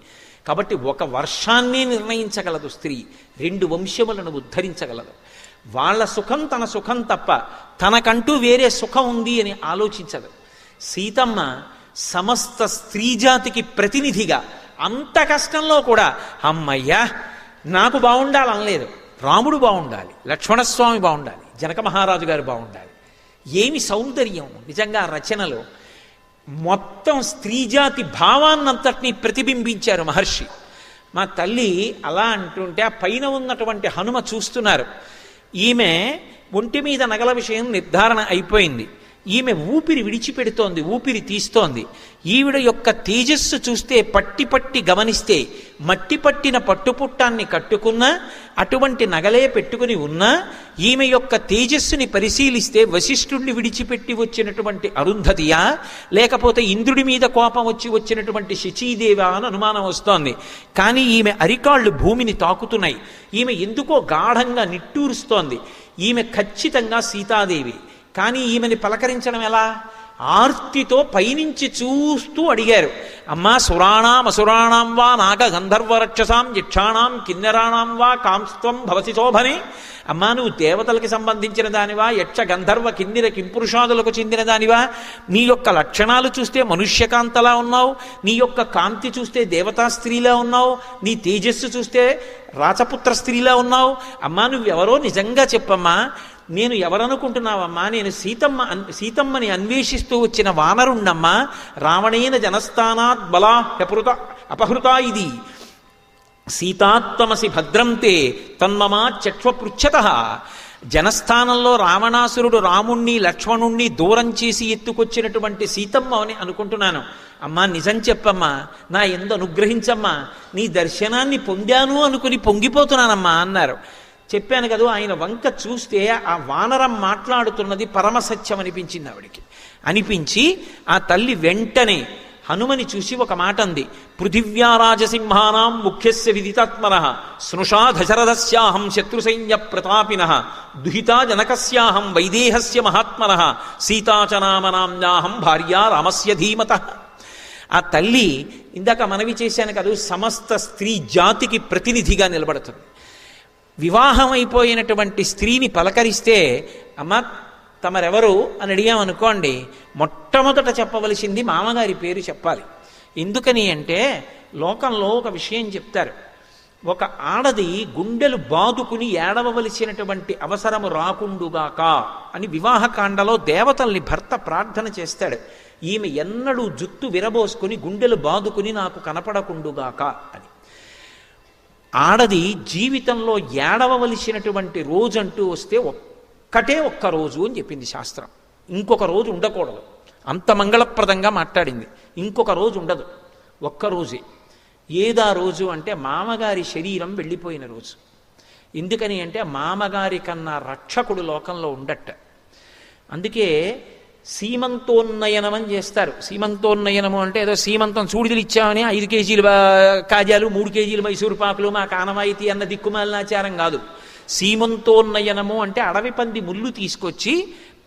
కాబట్టి ఒక వర్షాన్నే నిర్ణయించగలదు స్త్రీ, 2 వంశములను ఉద్ధరించగలదు. వాళ్ళ సుఖం తన సుఖం తప్ప తనకంటూ వేరే సుఖం ఉంది అని ఆలోచించదు. సీతమ్మ సమస్త స్త్రీజాతికి ప్రతినిధిగా అంత కష్టంలో కూడా అమ్మయ్యా నాకు బాగుండాలనలేదు, రాముడు బాగుండాలి, లక్ష్మణస్వామి బాగుండాలి, జనక మహారాజు గారు బాగుండాలి. ఏమి సౌందర్యం నిజంగా రచనలో! మొత్తం స్త్రీజాతి భావాన్నంతటినీ ప్రతిబింబించారు మహర్షి. మా తల్లి అలా అంటుంటే ఆ పైన ఉన్నటువంటి హనుమ చూస్తున్నారు. ఈమె ఒంటి మీద నగల విషయం నిర్ధారణ అయిపోయింది. ఈమె ఊపిరి విడిచిపెడుతోంది, ఊపిరి తీస్తోంది. ఈవిడ యొక్క తేజస్సు చూస్తే పట్టి పట్టి గమనిస్తే మట్టి పట్టిన పట్టుపుట్టాన్ని కట్టుకున్నా, అటువంటి నగలే పెట్టుకుని ఉన్నా, ఈమె యొక్క తేజస్సుని పరిశీలిస్తే వశిష్ఠుడిని విడిచిపెట్టి వచ్చినటువంటి అరుంధతియా, లేకపోతే ఇంద్రుడి మీద కోపం వచ్చి వచ్చినటువంటి శచీదేవా అని అనుమానం వస్తోంది. కానీ ఈమె అరికాళ్ళు భూమిని తాకుతున్నాయి. ఈమె ఎందుకో గాఢంగా నిట్టూరుస్తోంది. ఈమె ఖచ్చితంగా సీతాదేవి. కానీ ఈమెని పలకరించడం ఎలా? ఆర్తితో పైనుంచి చూస్తూ అడిగారు, అమ్మా సురాణాం అసురాణాం వా నాగ గంధర్వ రక్షసాం యక్షాణాం కిన్నెరాణాం వా కాంస్త్వం భవసి శోభనే. అమ్మా నువ్వు దేవతలకి సంబంధించిన దానివా, యక్ష గంధర్వ కిన్నెర కింపురుషాదులకు చెందిన దానివా? నీ యొక్క లక్షణాలు చూస్తే మనుష్యకాంతలా ఉన్నావు, నీ యొక్క కాంతి చూస్తే దేవతా స్త్రీలా ఉన్నావు, నీ తేజస్సు చూస్తే రాచపుత్ర స్త్రీలా ఉన్నావు. అమ్మా నువ్వెవరో నిజంగా చెప్పమ్మా, నేను ఎవరనుకుంటున్నావమ్మా? నేను సీతమ్మని అన్వేషిస్తూ వచ్చిన వానరుణ్ణమ్మా. రావణేన జనస్థానాత్ బలా అపహృత ఇది. సీతాత్వమసి భద్రంతే తన్మమా చక్ష్వపృచ్ఛత. జనస్థానంలో రావణాసురుడు రాముణ్ణి లక్ష్మణుణ్ణి దూరం చేసి ఎత్తుకొచ్చినటువంటి సీతమ్మ అని అనుకుంటున్నాను. అమ్మా నిజం చెప్పమ్మా, నా ఎందు అనుగ్రహించమ్మా, నీ దర్శనాన్ని పొందాను అనుకుని పొంగిపోతున్నానమ్మా అన్నారు. చెప్పాను కదా, ఆయన వంక చూస్తే ఆ వానరం మాట్లాడుతున్నది పరమసత్యం అనిపించింది ఆవిడికి. అనిపించి ఆ తల్లి వెంటనే హనుమని చూసి ఒక మాట అంది. పృథివ్యారాజసింహానాం ముఖ్యస్య విదితాత్మనః స్నుషా దశరథస్యాహం శత్రుసైన్య ప్రతాపినః దుహితా జనకస్యాహం వైదేహస్య మహాత్మనః సీతాచనామనామ్యాహం భార్యా రామస్య ధీమతః. ఆ తల్లి ఇందాక మనవి చేశాను కదా, సమస్త స్త్రీ జాతికి ప్రతినిధిగా నిలబడుతుంది. వివాహం అయిపోయినటువంటి స్త్రీని పలకరిస్తే అమ్మ తమరెవరు అని అడిగామనుకోండి, మొట్టమొదట చెప్పవలసింది మామగారి పేరు చెప్పాలి. ఎందుకని అంటే లోకంలో ఒక విషయం చెప్తారు, ఒక ఆడది గుండెలు బాదుకుని ఏడవవలసినటువంటి అవసరము రాకుండుగాక అని వివాహకాండలో దేవతల్ని భర్త ప్రార్థన చేస్తాడు. ఈమె ఎన్నడూ జుత్తు విరబోసుకుని గుండెలు బాదుకుని నాకు కనపడకుండుగాక అని. ఆడది జీవితంలో ఏడవవలసినటువంటి రోజంటూ వస్తే ఒక్క రోజు అని చెప్పింది శాస్త్రం. ఇంకొక రోజు ఉండకూడదు. అంత మంగళప్రదంగా మాట్లాడింది. ఇంకొక రోజు ఉండదు, ఒక్కరోజే. ఏదా రోజు అంటే మామగారి శరీరం వెళ్ళిపోయిన రోజు. ఎందుకని అంటే మామగారి కన్నా రక్షకుడు లోకంలో ఉండట. అందుకే సీమంతోన్నయనం అని చేస్తారు. సీమంతోన్నయనము అంటే ఏదో సీమంతం చూడిదలు ఇచ్చామని 5 కేజీలు కాజాలు 3 కేజీలు మైసూరు పాకులు మా కానవాయితీ అన్న దిక్కుమాలినాచారం కాదు. సీమంతోన్నయనము అంటే అడవి పంది ముళ్ళు తీసుకొచ్చి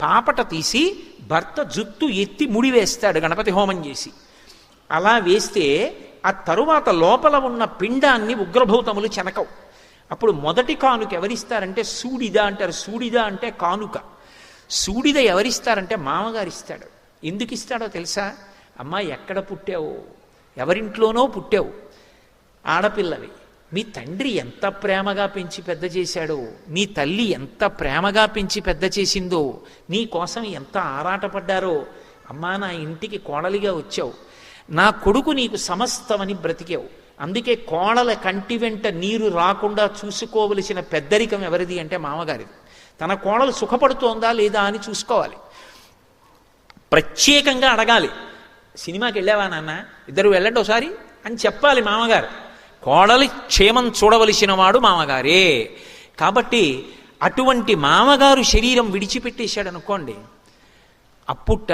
పాపట తీసి భర్త జుత్తు ఎత్తి ముడి వేస్తాడు గణపతి హోమం చేసి. అలా వేస్తే ఆ తరువాత లోపల ఉన్న పిండాన్ని ఉగ్రభూతములు చెనకవు. అప్పుడు మొదటి కానుక ఎవరిస్తారంటే సూడిద అంటారు. సూడిద అంటే కానుక. సూడిద ఎవరిస్తారంటే మామగారు ఇస్తాడు. ఎందుకు ఇస్తాడో తెలుసా? అమ్మా ఎక్కడ పుట్టావు, ఎవరింట్లోనో పుట్టావు, ఆడపిల్లవి, మీ తండ్రి ఎంత ప్రేమగా పెంచి పెద్ద చేశాడో, నీ తల్లి ఎంత ప్రేమగా పెంచి పెద్ద చేసిందో, నీ కోసం ఎంత ఆరాటపడ్డారో, అమ్మా నా ఇంటికి కోడలిగా వచ్చావు, నా కొడుకు నీకు సమస్తమని బ్రతికావు. అందుకే కోడల కంటి వెంట నీరు రాకుండా చూసుకోవలసిన పెద్దరికం ఎవరిది అంటే మామగారిది. తన కోడలు సుఖపడుతోందా లేదా అని చూసుకోవాలి. ప్రత్యేకంగా అడగాలి, సినిమాకి వెళ్ళావా నాన్న, ఇద్దరు వెళ్ళండి ఒకసారి అని చెప్పాలి మామగారు. కోడలి క్షేమం చూడవలసిన వాడు మామగారే. కాబట్టి అటువంటి మామగారు శరీరం విడిచిపెట్టేశాడు అనుకోండి, అప్పుట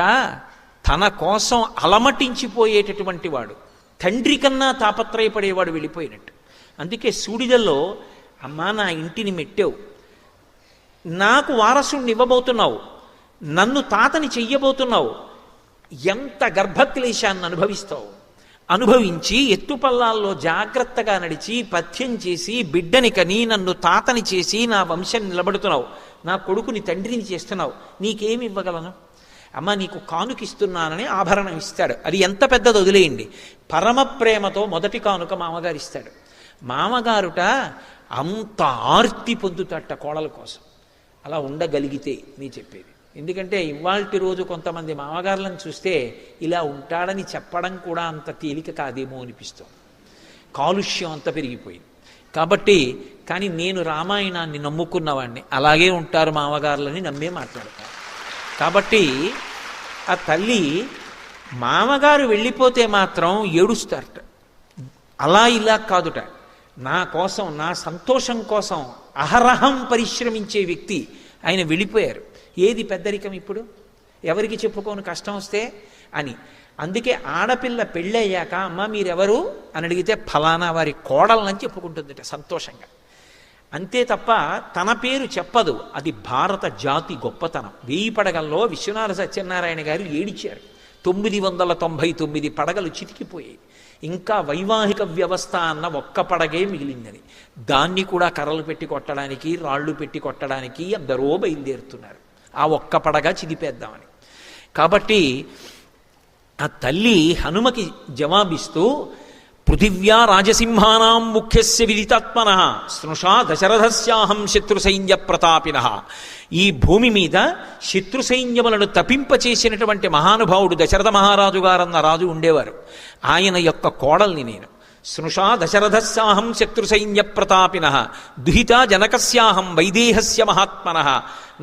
తన కోసం అలమటించిపోయేటటువంటి వాడు, తండ్రి కన్నా తాపత్రయపడేవాడు వెళ్ళిపోయినట్టు. అందుకే సూడిదల్లో అమ్మా నా ఇంటిని మెట్టావు, నాకు వారసుణ్ణి ఇవ్వబోతున్నావు, నన్ను తాతని చెయ్యబోతున్నావు, ఎంత గర్భక్లేశాన్ని అనుభవిస్తావు, అనుభవించి ఎత్తుపల్లాల్లో జాగ్రత్తగా నడిచి పథ్యం చేసి బిడ్డని కని నన్ను తాతని చేసి నా వంశం నిలబడుతున్నావు, నా కొడుకుని తండ్రిని చేస్తున్నావు, నీకేమి ఇవ్వగలను? అమ్మ నీకు కానుకిస్తున్నానని ఆభరణం ఇస్తాడు. అది ఎంత పెద్దది వదిలేయండి, పరమ ప్రేమతో మొదటి కానుక మామగారు ఇస్తాడు. మామగారుట అంత ఆర్తి పొందుతాట కోడల కోసం. అలా ఉండగలిగితే నీ చెప్పేది. ఎందుకంటే ఇవాల్టి రోజు కొంతమంది మామగారులను చూస్తే ఇలా ఉంటాడని చెప్పడం కూడా అంత తేలిక కాదేమో అనిపిస్తుంది. కాలుష్యం అంత పెరిగిపోయింది కాబట్టి. కానీ నేను రామాయణాన్ని నమ్ముకున్నవాడిని, అలాగే ఉంటారు మామగారులని నమ్మే మాట్లాడతాను. కాబట్టి ఆ తల్లి మామగారు వెళ్ళిపోతే మాత్రం ఏడుస్తారట. అలా ఇలా కాదుట, నా కోసం నా సంతోషం కోసం అహరహం పరిశ్రమించే వ్యక్తి ఆయన వెళ్ళిపోయారు. ఏది పెద్దరికం ఇప్పుడు? ఎవరికి చెప్పుకోను కష్టం వస్తే అని. అందుకే ఆడపిల్ల పెళ్ళయ్యాక అమ్మ మీరెవరు అని అడిగితే ఫలానా వారి కోడలని చెప్పుకుంటుందిట సంతోషంగా. అంతే తప్ప తన పేరు చెప్పదు. అది భారత జాతి గొప్పతనం. 1000 పడగల్లో విశ్వనాథ సత్యనారాయణ గారు ఏడిచారు. 999 పడగలు చితికిపోయాయి. ఇంకా వైవాహిక వ్యవస్థ అన్న ఒక్క పడగే మిగిలిందని. దాన్ని కూడా కర్రలు పెట్టి కొట్టడానికి, రాళ్ళు పెట్టి కొట్టడానికి అందరూ బయలుదేరుతున్నారు, ఆ ఒక్క పడగ చిదిపేద్దామని. కాబట్టి ఆ తల్లి హనుమకి జవాబిస్తూ పృథివ్యా రాజసింహానాం ముఖ్యస్య విదితాత్మనః స్నుషా దశరథస్యాహం శత్రుసైన్య ప్రతాపినః. ఈ భూమి మీద శత్రు సైన్యములను తపింపచేసినటువంటి మహానుభావుడు దశరథ మహారాజు గారన్న రాజు ఉండేవారు. ఆయన యొక్క కోడల్ని నేను. స్నుషా దశరథస్యాహం శత్రుసైన్య ప్రతాపిన దుహిత జనకస్యాహం వైదేహస్య మహాత్మన.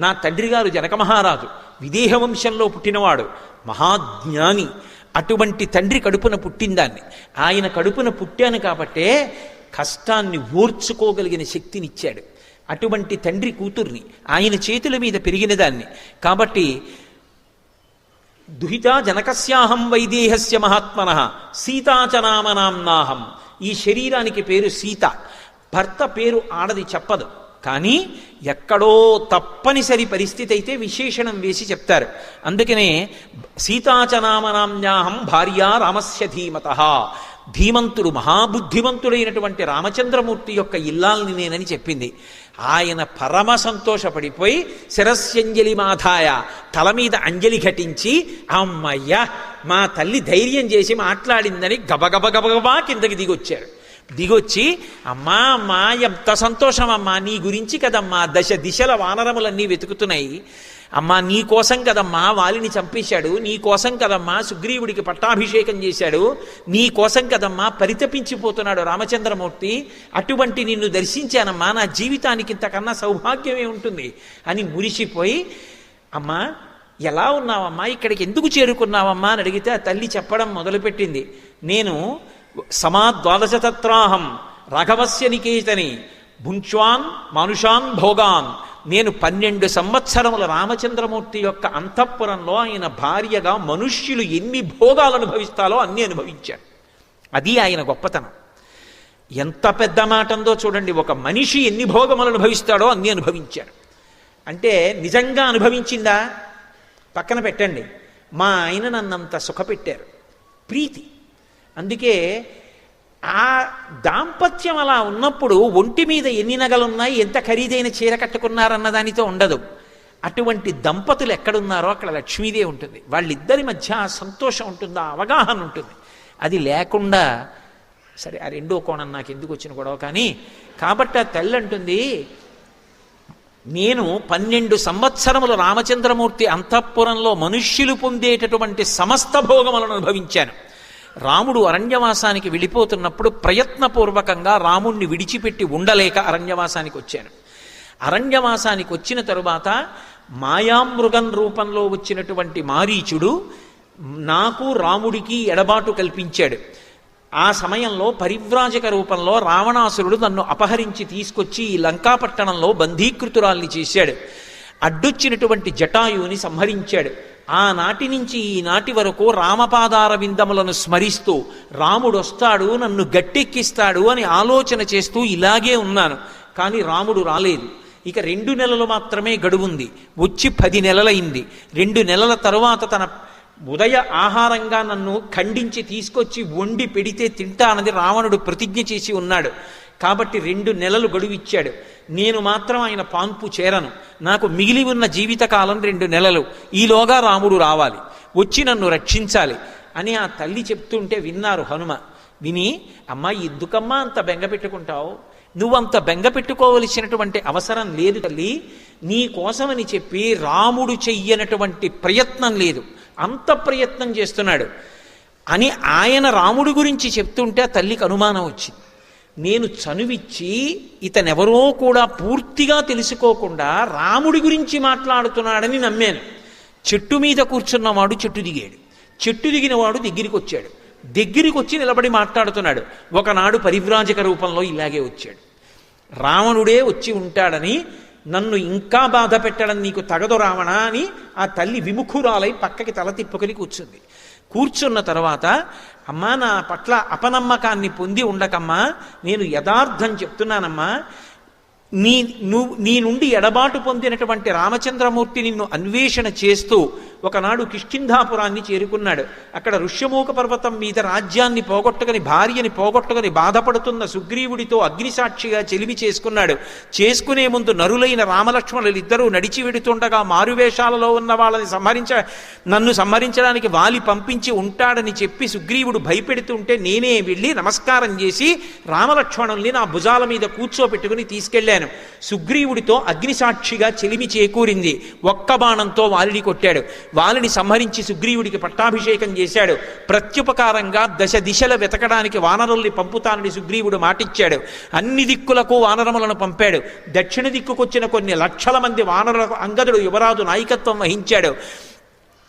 నా తండ్రి గారు జనక మహారాజు, విదేహ వంశంలో పుట్టినవాడు, మహాజ్ఞాని. అటువంటి తండ్రి కడుపున పుట్టిందాన్ని, ఆయన కడుపున పుట్టాను కాబట్టే కష్టాన్ని ఓర్చుకోగలిగిన శక్తినిచ్చాడు. అటువంటి తండ్రి కూతుర్ని, ఆయన చేతుల మీద పెరిగిన దాన్ని కాబట్టి దుహిత జనకస్యాహం వైదేహస్య మహాత్మన సీతాచనామనాంనాహం. ఈ శరీరానికి పేరు సీత, భర్త పేరు ఆడది చెప్పదు, కానీ ఎక్కడో తప్పనిసరి పరిస్థితి అయితే విశేషణం వేసి చెప్తారు. అందుకనే సీతాచనామనామ్యాహం భార్య రామస్య ధీమతః. ధీమంతుడు, మహాబుద్ధిమంతుడైనటువంటి రామచంద్రమూర్తి యొక్క ఇల్లాల్ని నేనని చెప్పింది. ఆయన పరమ సంతోషపడిపోయి శిరస్యంజలి మాధాయ, తల మీద అంజలి ఘటించి, అమ్మయ్య మా తల్లి ధైర్యం చేసి మాట్లాడిందని గబగబ గబగబా కిందకి దిగొచ్చి అమ్మా అమ్మా ఎంత సంతోషం అమ్మా, నీ గురించి కదమ్మా దశ దిశల వానరములన్నీ వెతుకుతున్నాయి, అమ్మా నీ కోసం కదమ్మా వాలిని చంపేశాడు, నీ కోసం కదమ్మా సుగ్రీవుడికి పట్టాభిషేకం చేశాడు, నీ కోసం కదమ్మా పరితపించిపోతున్నాడు రామచంద్రమూర్తి, అటువంటి నిన్ను దర్శించానమ్మా, నా జీవితానికి ఇంతకన్నా సౌభాగ్యమే ఉంటుంది అని మురిసిపోయి, అమ్మా ఎలా ఉన్నావమ్మా, ఇక్కడికి ఎందుకు చేరుకున్నావమ్మా అని అడిగితే ఆ తల్లి చెప్పడం మొదలుపెట్టింది. నేను సమాద్వాదశతత్రాహం రాఘవస్య నికేతని భుంచ్వాన్ మానుషాన్ భోగాన్. నేను 12 సంవత్సరముల రామచంద్రమూర్తి యొక్క అంతఃపురంలో ఆయన భార్యగా మనుష్యులు ఎన్ని భోగాలు అనుభవిస్తాలో అన్నీ అనుభవించాడు. అది ఆయన గొప్పతనం. ఎంత పెద్ద మాట ఉందో చూడండి, ఒక మనిషి ఎన్ని భోగములు అనుభవిస్తాడో అన్నీ అనుభవించాడు. అంటే నిజంగా అనుభవించిందా పక్కన పెట్టండి, మా ఆయన నన్నంత సుఖపెట్టారు, ప్రీతి. అందుకే ఆ దాంపత్యం అలా ఉన్నప్పుడు ఒంటి మీద ఎన్ని నగలున్నాయి, ఎంత ఖరీదైన చీర కట్టుకున్నారన్న దానితో ఉండదు. అటువంటి దంపతులు ఎక్కడున్నారో అక్కడ లక్ష్మీదేవి ఉంటుంది. వాళ్ళిద్దరి మధ్య ఆ సంతోషం ఉంటుంది, ఆ అవగాహన ఉంటుంది. అది లేకుండా సరే ఆ రెండో కోణం నాకు ఎందుకు వచ్చిన గొడవ కానీ, కాబట్టి ఆ తల్లి అంటుంది, నేను 12 సంవత్సరములు రామచంద్రమూర్తి అంతఃపురంలో మనుష్యులు పొందేటటువంటి సమస్త భోగములను అనుభవించాను. రాముడు అరణ్యవాసానికి వెళ్ళిపోతున్నప్పుడు ప్రయత్నపూర్వకంగా రాముణ్ణి విడిచిపెట్టి ఉండలేక అరణ్యవాసానికి వచ్చాను. అరణ్యవాసానికి వచ్చిన తరువాత మాయామృగం రూపంలో వచ్చినటువంటి మారీచుడు నాకు రాముడికి ఎడబాటు కల్పించాడు. ఆ సమయంలో పరివ్రాజక రూపంలో రావణాసురుడు నన్ను అపహరించి తీసుకొచ్చి ఈ లంకాపట్టణంలో బంధీకృతురాల్ని చేశాడు. అడ్డొచ్చినటువంటి జటాయువుని సంహరించాడు. ఆనాటి నుంచి ఈనాటి వరకు రామపాదార విందములను స్మరిస్తూ రాముడు వస్తాడు నన్ను గట్టెక్కిస్తాడు అని ఆలోచన చేస్తూ ఇలాగే ఉన్నాను. కానీ రాముడు రాలేదు. ఇక 2 నెలలు మాత్రమే గడువుంది. వచ్చి 10 నెలలైంది. 2 నెలల తరువాత తన ఉదయ ఆహారంగా నన్ను ఖండించి తీసుకొచ్చి వండి పెడితే తింటానని రావణుడు ప్రతిజ్ఞ చేసి ఉన్నాడు. కాబట్టి 2 నెలలు గడువిచ్చాడు. నేను మాత్రం ఆయన పాన్పు చేరను. నాకు మిగిలి ఉన్న జీవితకాలం 2 నెలలు. ఈలోగా రాముడు రావాలి, వచ్చి నన్ను రక్షించాలి అని ఆ తల్లి చెప్తుంటే విన్నారు హనుమ. విని, అమ్మా ఎందుకమ్మా అంత బెంగ పెట్టుకుంటావు, నువ్వంత బెంగ పెట్టుకోవలసినటువంటి అవసరం లేదు తల్లి, నీ కోసమని చెప్పి రాముడు చెయ్యనటువంటి ప్రయత్నం లేదు, అంత ప్రయత్నం చేస్తున్నాడు అని ఆయన రాముడి గురించి చెప్తుంటే ఆ తల్లికి అనుమానం వచ్చింది. నేను చనువిచ్చి ఇతనెవరో కూడా పూర్తిగా తెలుసుకోకుండా రాముడి గురించి మాట్లాడుతున్నాడని నమ్మాను. చెట్టు మీద కూర్చున్నవాడు చెట్టు దిగాడు, చెట్టు దిగినవాడు దగ్గరికి వచ్చాడు, దగ్గరికి వచ్చి నిలబడి మాట్లాడుతున్నాడు. ఒకనాడు పరివ్రాజక రూపంలో ఇలాగే వచ్చాడు. రావణుడే వచ్చి ఉంటాడని నన్ను ఇంకా బాధ పెట్టడం నీకు తగదు రావణ అని ఆ తల్లి విముఖురాలై పక్కకి తల తిప్పుకొని కూర్చుంది. కూర్చున్న తర్వాత, అమ్మా నా పట్ల అపనమ్మకాన్ని పొంది ఉండకమ్మా, నేను యథార్థం చెప్తున్నానమ్మా, నీ నుండి ఎడబాటు పొందినటువంటి రామచంద్రమూర్తి నిన్ను అన్వేషణ చేస్తూ ఒకనాడు కిష్కింధాపురాన్ని చేరుకున్నాడు. అక్కడ ఋష్యమూక పర్వతం మీద రాజ్యాన్ని పోగొట్టుకుని భార్యని పోగొట్టుకుని బాధపడుతున్న సుగ్రీవుడితో అగ్నిసాక్షిగా చెలిమి చేసుకున్నాడు. చేసుకునే ముందు నరులైన రామలక్ష్మణులు ఇద్దరూ నడిచి వెడుతుండగా మారువేషాలలో ఉన్న వాళ్ళని నన్ను సంహరించడానికి వాలి పంపించి ఉంటాడని చెప్పి సుగ్రీవుడు భయపెడుతుంటే నేనే వెళ్ళి నమస్కారం చేసి రామలక్ష్మణుల్ని నా భుజాల మీద కూర్చోపెట్టుకుని తీసుకెళ్లాను. సుగ్రీవుడితో అగ్నిసాక్షిగా చెలిమి చేకూరింది. ఒక్క బాణంతో వాలిని కొట్టాడు. వాలిని సంహరించి సుగ్రీవుడికి పట్టాభిషేకం చేశాడు. ప్రత్యుపకారంగా దశ దిశల వెతకడానికి వానరుల్ని పంపుతానని సుగ్రీవుడు మాటిచ్చాడు. అన్ని దిక్కులకు వానరములను పంపాడు. దక్షిణ దిక్కుకొచ్చిన కొన్ని లక్షల మంది వానరులకు అంగదుడు యువరాజు నాయకత్వం వహించాడు.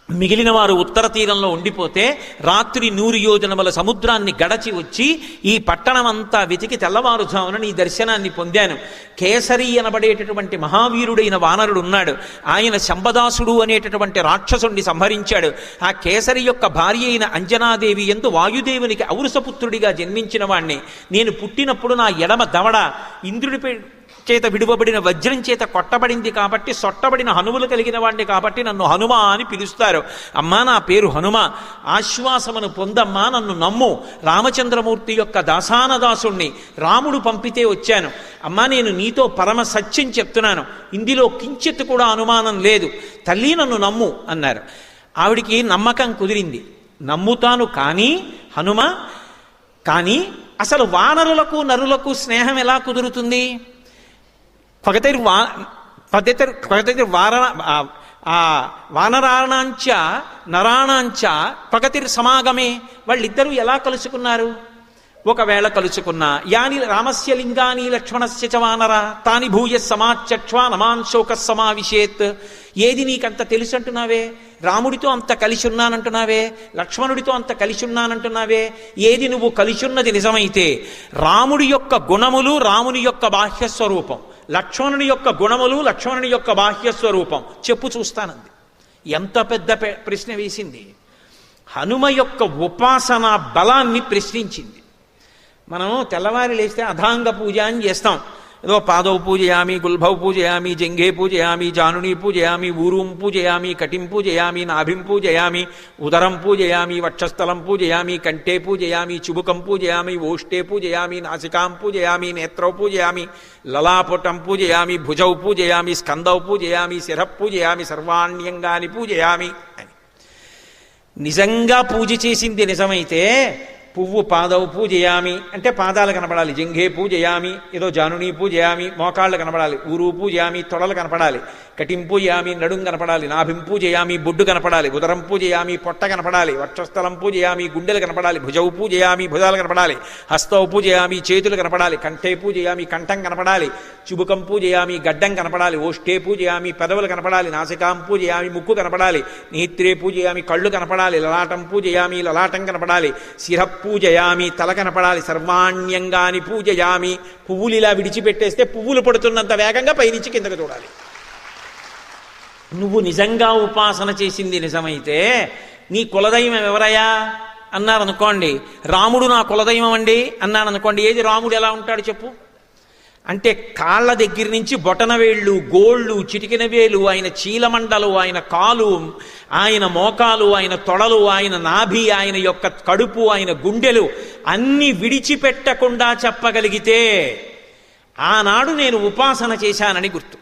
మిగిలిన వారు ఉత్తర తీరంలో ఉండిపోతే రాత్రి 100 యోజనముల సముద్రాన్ని గడచి వచ్చి ఈ పట్టణమంతా వెతికి తెల్లవారుజామున నీ దర్శనాన్ని పొందాను. కేసరి అనబడేటటువంటి మహావీరుడైన వానరుడు ఉన్నాడు. ఆయన శంబదాసుడు అనేటటువంటి రాక్షసుణ్ణి సంహరించాడు. ఆ కేసరి యొక్క భార్య అయిన అంజనాదేవి యందు వాయుదేవునికి ఔరసపుత్రుడిగా జన్మించిన వాణ్ణి. నేను పుట్టినప్పుడు నా ఎడమ దవడ ఇంద్రుడిపై చేత విడువబడిన వజ్రం చేత కొట్టబడింది కాబట్టి సొట్టబడిన హనుమలు కలిగిన వాడిని కాబట్టి నన్ను హనుమ అని పిలుస్తారు. అమ్మా నా పేరు హనుమ, ఆశ్వాసమును పొందమ్మా, నన్ను నమ్ము. రామచంద్రమూర్తి యొక్క దాసానదాసుణ్ణి, రాముడు పంపితే వచ్చాను. అమ్మా నేను నీతో పరమ సత్యం చెప్తున్నాను, ఇందులో కించిత్ కూడా అనుమానం లేదు, తల్లి నన్ను నమ్ము అన్నారు. ఆవిడికి నమ్మకం కుదిరింది. నమ్ముతాను కానీ హనుమ, కానీ అసలు వానరులకు నరులకు స్నేహం ఎలా కుదురుతుంది? వానరాణాంచ నరాణాంచ పగతిర్ సమాగమే. వాళ్ళిద్దరూ ఎలా కలుసుకున్నారు? ఒకవేళ కలుసుకున్నా యాని రామస్య లింగాని లక్ష్మణస్య చ వానర తాని భూయ సమాచక్ష్వా నమాన్ శోక సమావిశేత్. ఏది నీకంత తెలుసు అంటున్నావే? రాముడితో అంత కలిసి ఉన్నానంటున్నావే, లక్ష్మణుడితో అంత కలిసి ఉన్నానంటున్నావే. ఏది నువ్వు కలిసి ఉన్నది నిజమైతే రాముడి యొక్క గుణములు రాముని యొక్క బాహ్యస్వరూపం, లక్ష్మణుని యొక్క గుణములు లక్ష్మణుని యొక్క బాహ్యస్వరూపం చెప్పు చూస్తానంది. ఎంత పెద్ద ప్రశ్న వేసింది! హనుమ యొక్క ఉపాసనా బలాన్ని ప్రశ్నించింది. మనం తెల్లవారి లేస్తే అధాంగ పూజ అని చేస్తాం. ఏదో పాదౌ పూజయామి, గుల్భౌ పూజయామి, జంఘే పూజయామి, జానుని పూజయామి, ఊరుం పూజయామి, కటిం పూజయామి, నాభిం పూజయామి, ఉదరం పూజయామి, వక్షస్థలం పూజయామి, కంఠే పూజయామి, చుబుకం పూజయామి, ఓష్టే పూజయామి, నాసికాం పూజయామి, నేత్రౌ పూజయామి, లలాపుటం పూజయామి, భుజౌ పూజయామి, స్కందౌ పూజయామి, శిరః పూజయామి, సర్వాణ్యంగాని పూజయామి అని. నిజంగా పూజ చేసింది నిజమైతే పువ్వు పాదవు పూజయామి అంటే పాదాలు కనపడాలి, జంఘే పూజయామి ఏదో జానుని పూజయామి మోకాళ్ళు కనపడాలి, ఊరు పూజయామి తొడలు కనపడాలి, కటిం పూజయామి నడుం కనపడాలి, నాభిం పూజయామి బొడ్డు కనపడాలి, ఉదరం పూజయామి పొట్ట కనపడాలి, వక్షస్థలం పూజయామి గుండెలు కనపడాలి, భుజవు పూజయామి భుజాలు కనపడాలి, హస్తవు పూజయామి చేతులు కనపడాలి, కంఠే పూజయామి కంఠం కనపడాలి, చుబుకం పూజయామి గడ్డం కనపడాలి, ఓష్టే పూజయామి పెదవులు కనపడాలి, నాసికాం పూజయామి ముక్కు కనపడాలి, నేత్రే పూజయామి కళ్ళు కనపడాలి, లలాటం పూజయామి లలాటం కనపడాలి, శిర పూజయామి తల కనపడాలి, సర్వాణ్యంగాని పూజయామి. పువ్వులు ఇలా విడిచిపెట్టేస్తే పువ్వులు పడుతున్నంత వేగంగా పైనుంచి కిందకు చూడాలి. నువ్వు నిజంగా ఉపాసన చేసింది నిజమైతే నీ కులదైవం ఎవరయ్యా అన్నారనుకోండి, రాముడు నా కులదైవం అండి అన్నారనుకోండి. ఏది రాముడు ఎలా ఉంటాడు చెప్పు అంటే కాళ్ళ దగ్గర నుంచి బొటనవేళ్ళు, గోళ్ళు, చిటికిన వేలు, ఆయన చీలమండలు, ఆయన కాలు, ఆయన మోకాలు, ఆయన తొడలు, ఆయన నాభి, ఆయన యొక్క కడుపు, ఆయన గుండెలు అన్నీ విడిచిపెట్టకుండా చెప్పగలిగితే ఆనాడు నేను ఉపాసన చేశానని గుర్తు.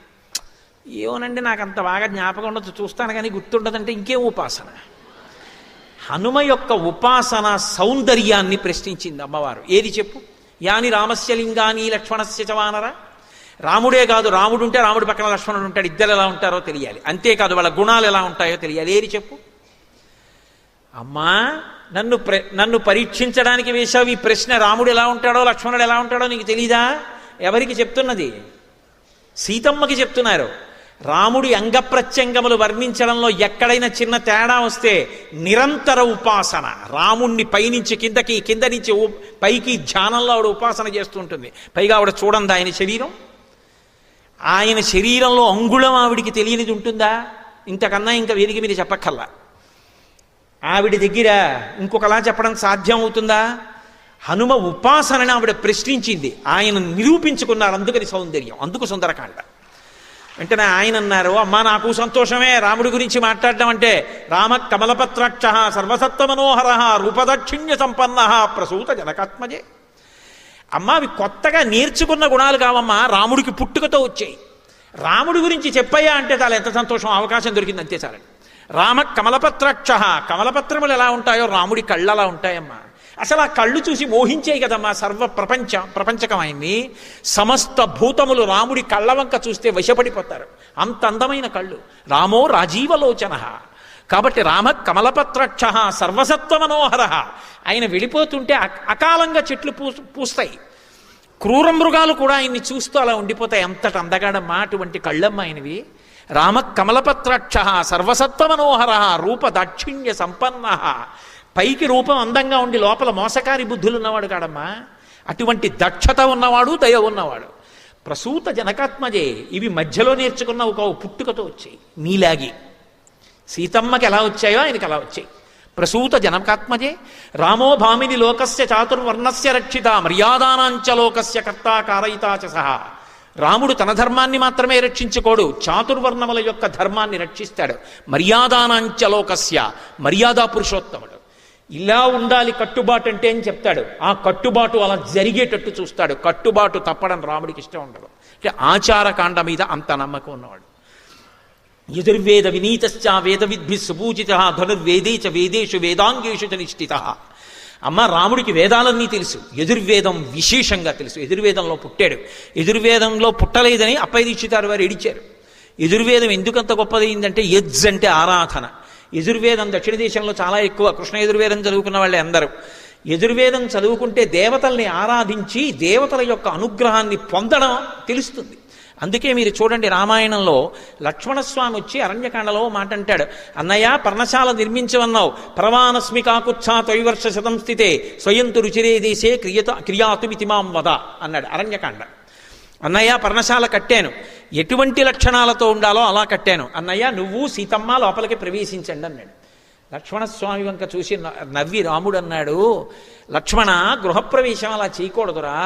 ఏమోనండి నాకు అంత బాగా జ్ఞాపకం ఉండదు, చూస్తాను కానీ గుర్తుండదంటే ఇంకేం ఉపాసన? హనుమ యొక్క ఉపాసన సౌందర్యాన్ని ప్రశ్నించింది అమ్మవారు. ఏది చెప్పు? యాని రామస్య లింగాని లక్ష్మణస్య చ వానర. రాముడే కాదు, రాముడు ఉంటే రాముడి పక్కన లక్ష్మణుడు ఉంటాడు, ఇద్దరు ఎలా ఉంటారో తెలియాలి. అంతేకాదు వాళ్ళ గుణాలు ఎలా ఉంటాయో తెలియాలి. ఏది చెప్పు? అమ్మా నన్ను పరీక్షించడానికి వేశావు ఈ ప్రశ్న. రాముడు ఎలా ఉంటాడో లక్ష్మణుడు ఎలా ఉంటాడో నీకు తెలీదా? ఎవరికి చెప్తున్నది? సీతమ్మకి చెప్తున్నారు. రాముడి అంగప్రత్యంగములు వర్ణించడంలో ఎక్కడైనా చిన్న తేడా వస్తే నిరంతర ఉపాసన, రాముణ్ణి పైనుంచి కిందకి, కింద నుంచి పైకి ధ్యానంలో ఆవిడ ఉపాసన చేస్తూ ఉంటుంది. పైగా ఆవిడ చూడండి ఆయన శరీరం, ఆయన శరీరంలో అంగుళం ఆవిడికి తెలియనిది ఉంటుందా? ఇంతకన్నా ఇంకా వేదిక మీద చెప్పక్కల్లా. ఆవిడ దగ్గర ఇంకొకలా చెప్పడం సాధ్యం అవుతుందా? హనుమ ఉపాసనని ఆవిడ ప్రశ్నించింది, ఆయన నిరూపించుకున్నారు. అందుకని సౌందర్యం, అందుకు సుందరకాండ. వెంటనే ఆయన అన్నారు, అమ్మా నాకు సంతోషమే రాముడి గురించి మాట్లాడడం అంటే. రామ కమలపత్రాక్ష సర్వసత్వ మనోహర రూపదక్షిణ్య సంపన్న ప్రసూత జనకాత్మజే. అమ్మ అవి కొత్తగా నేర్చుకున్న గుణాలు కావమ్మా, రాముడికి పుట్టుకతో వచ్చాయి. రాముడి గురించి చెప్పయ్యా అంటే చాలా ఎంత సంతోషం, అవకాశం దొరికింది అంతే చాలండి. రామ కమలపత్రాక్ష, కమలపత్రములు ఎలా ఉంటాయో రాముడి కళ్ళు అలా ఉంటాయమ్మా. అసలు ఆ కళ్ళు చూసి మోహించేయి కదమ్మా సర్వ ప్రపంచకమైంది. సమస్త భూతములు రాముడి కళ్ళ వంక చూస్తే వశపడిపోతారు, అంత అందమైన కళ్ళు. రామో రాజీవలోచన, కాబట్టి రామ కమలపత్రక్ష సర్వసత్వ మనోహర. ఆయన వెళ్ళిపోతుంటే అకాలంగా చెట్లు పూస్తాయి. క్రూర మృగాలు కూడా ఆయన్ని చూస్తూ అలా ఉండిపోతాయి. అంతటి అందగాడమ్మా, అటువంటి కళ్ళమ్మ ఆయనవి. రామ కమలపత్రక్ష సర్వసత్వ మనోహర రూప దాక్షిణ్య సంపన్న. పైకి రూపం అందంగా ఉండి లోపల మోసకారి బుద్ధులు ఉన్నవాడు కాడమ్మా. అటువంటి దక్షత ఉన్నవాడు, దయ ఉన్నవాడు. ప్రసూత జనకాత్మజే. ఇవి మధ్యలో నేర్చుకున్న ఒక పుట్టుకతో వచ్చాయి. నీలాగి సీతమ్మకి ఎలా వచ్చాయో ఆయనకి అలా వచ్చాయి. ప్రసూత జనకాత్మజే. రామో భామిని లోకస్య చాతుర్వర్ణస్య రక్షిత మర్యాదానాంచ లోకస్య కర్తా కారయితాచ సహా. రాముడు తన ధర్మాన్ని మాత్రమే రక్షించుకోడు, చాతుర్వర్ణముల యొక్క ధర్మాన్ని రక్షిస్తాడు. మర్యాదానాంచ లోకస్య, మర్యాదా పురుషోత్తముడు. ఇలా ఉండాలి కట్టుబాటు అంటే అని చెప్తాడు. ఆ కట్టుబాటు అలా జరిగేటట్టు చూస్తాడు. కట్టుబాటు తప్పడం రాముడికి ఇష్టం ఉండదు. అంటే ఆచారకాండ మీద అంత నమ్మకం ఉన్నవాడు. యజుర్వేద వినీతశ్చ వేద విద్భి సుపూజిత ధనుర్వేదే చ వేదేషు వేదాంగేషు చ నిష్ఠిత. అమ్మ, రాముడికి వేదాలన్నీ తెలుసు, యజుర్వేదం విశేషంగా తెలుసు. యజుర్వేదంలో పుట్టాడు. యజుర్వేదంలో పుట్టలేదని అప్పయ్య దీక్షితారు వారు ఏడిచారు. యజుర్వేదం ఎందుకంత గొప్పదైందంటే యజ్ అంటే ఆరాధన. యజుర్వేదం దక్షిణ దేశంలో చాలా ఎక్కువ. కృష్ణ యజుర్వేదం చదువుకున్న వాళ్ళే అందరూ. యజుర్వేదం చదువుకుంటే దేవతల్ని ఆరాధించి దేవతల యొక్క అనుగ్రహాన్ని పొందడం తెలుస్తుంది. అందుకే మీరు చూడండి, రామాయణంలో లక్ష్మణస్వామి వచ్చి అరణ్యకాండలో మాట అంటాడు. అన్నయ్య, పర్ణశాల నిర్మించవన్నావు, పరవానస్మి కాకుత్సా త్రైవర్ష శతం స్థితే స్వయంతు రుచిరే దేశే క్రియాతుమితిమాం వద అన్నాడు అరణ్యకాండ. అన్నయ్య, పర్ణశాల కట్టాను, ఎటువంటి లక్షణాలతో ఉండాలో అలా కట్టాను. అన్నయ్య, నువ్వు సీతమ్మ లోపలికి ప్రవేశించండి అన్నాడు. లక్ష్మణస్వామి వంక చూసి నవ్వి రాముడు అన్నాడు, లక్ష్మణ, గృహప్రవేశం అలా చేయకూడదురా.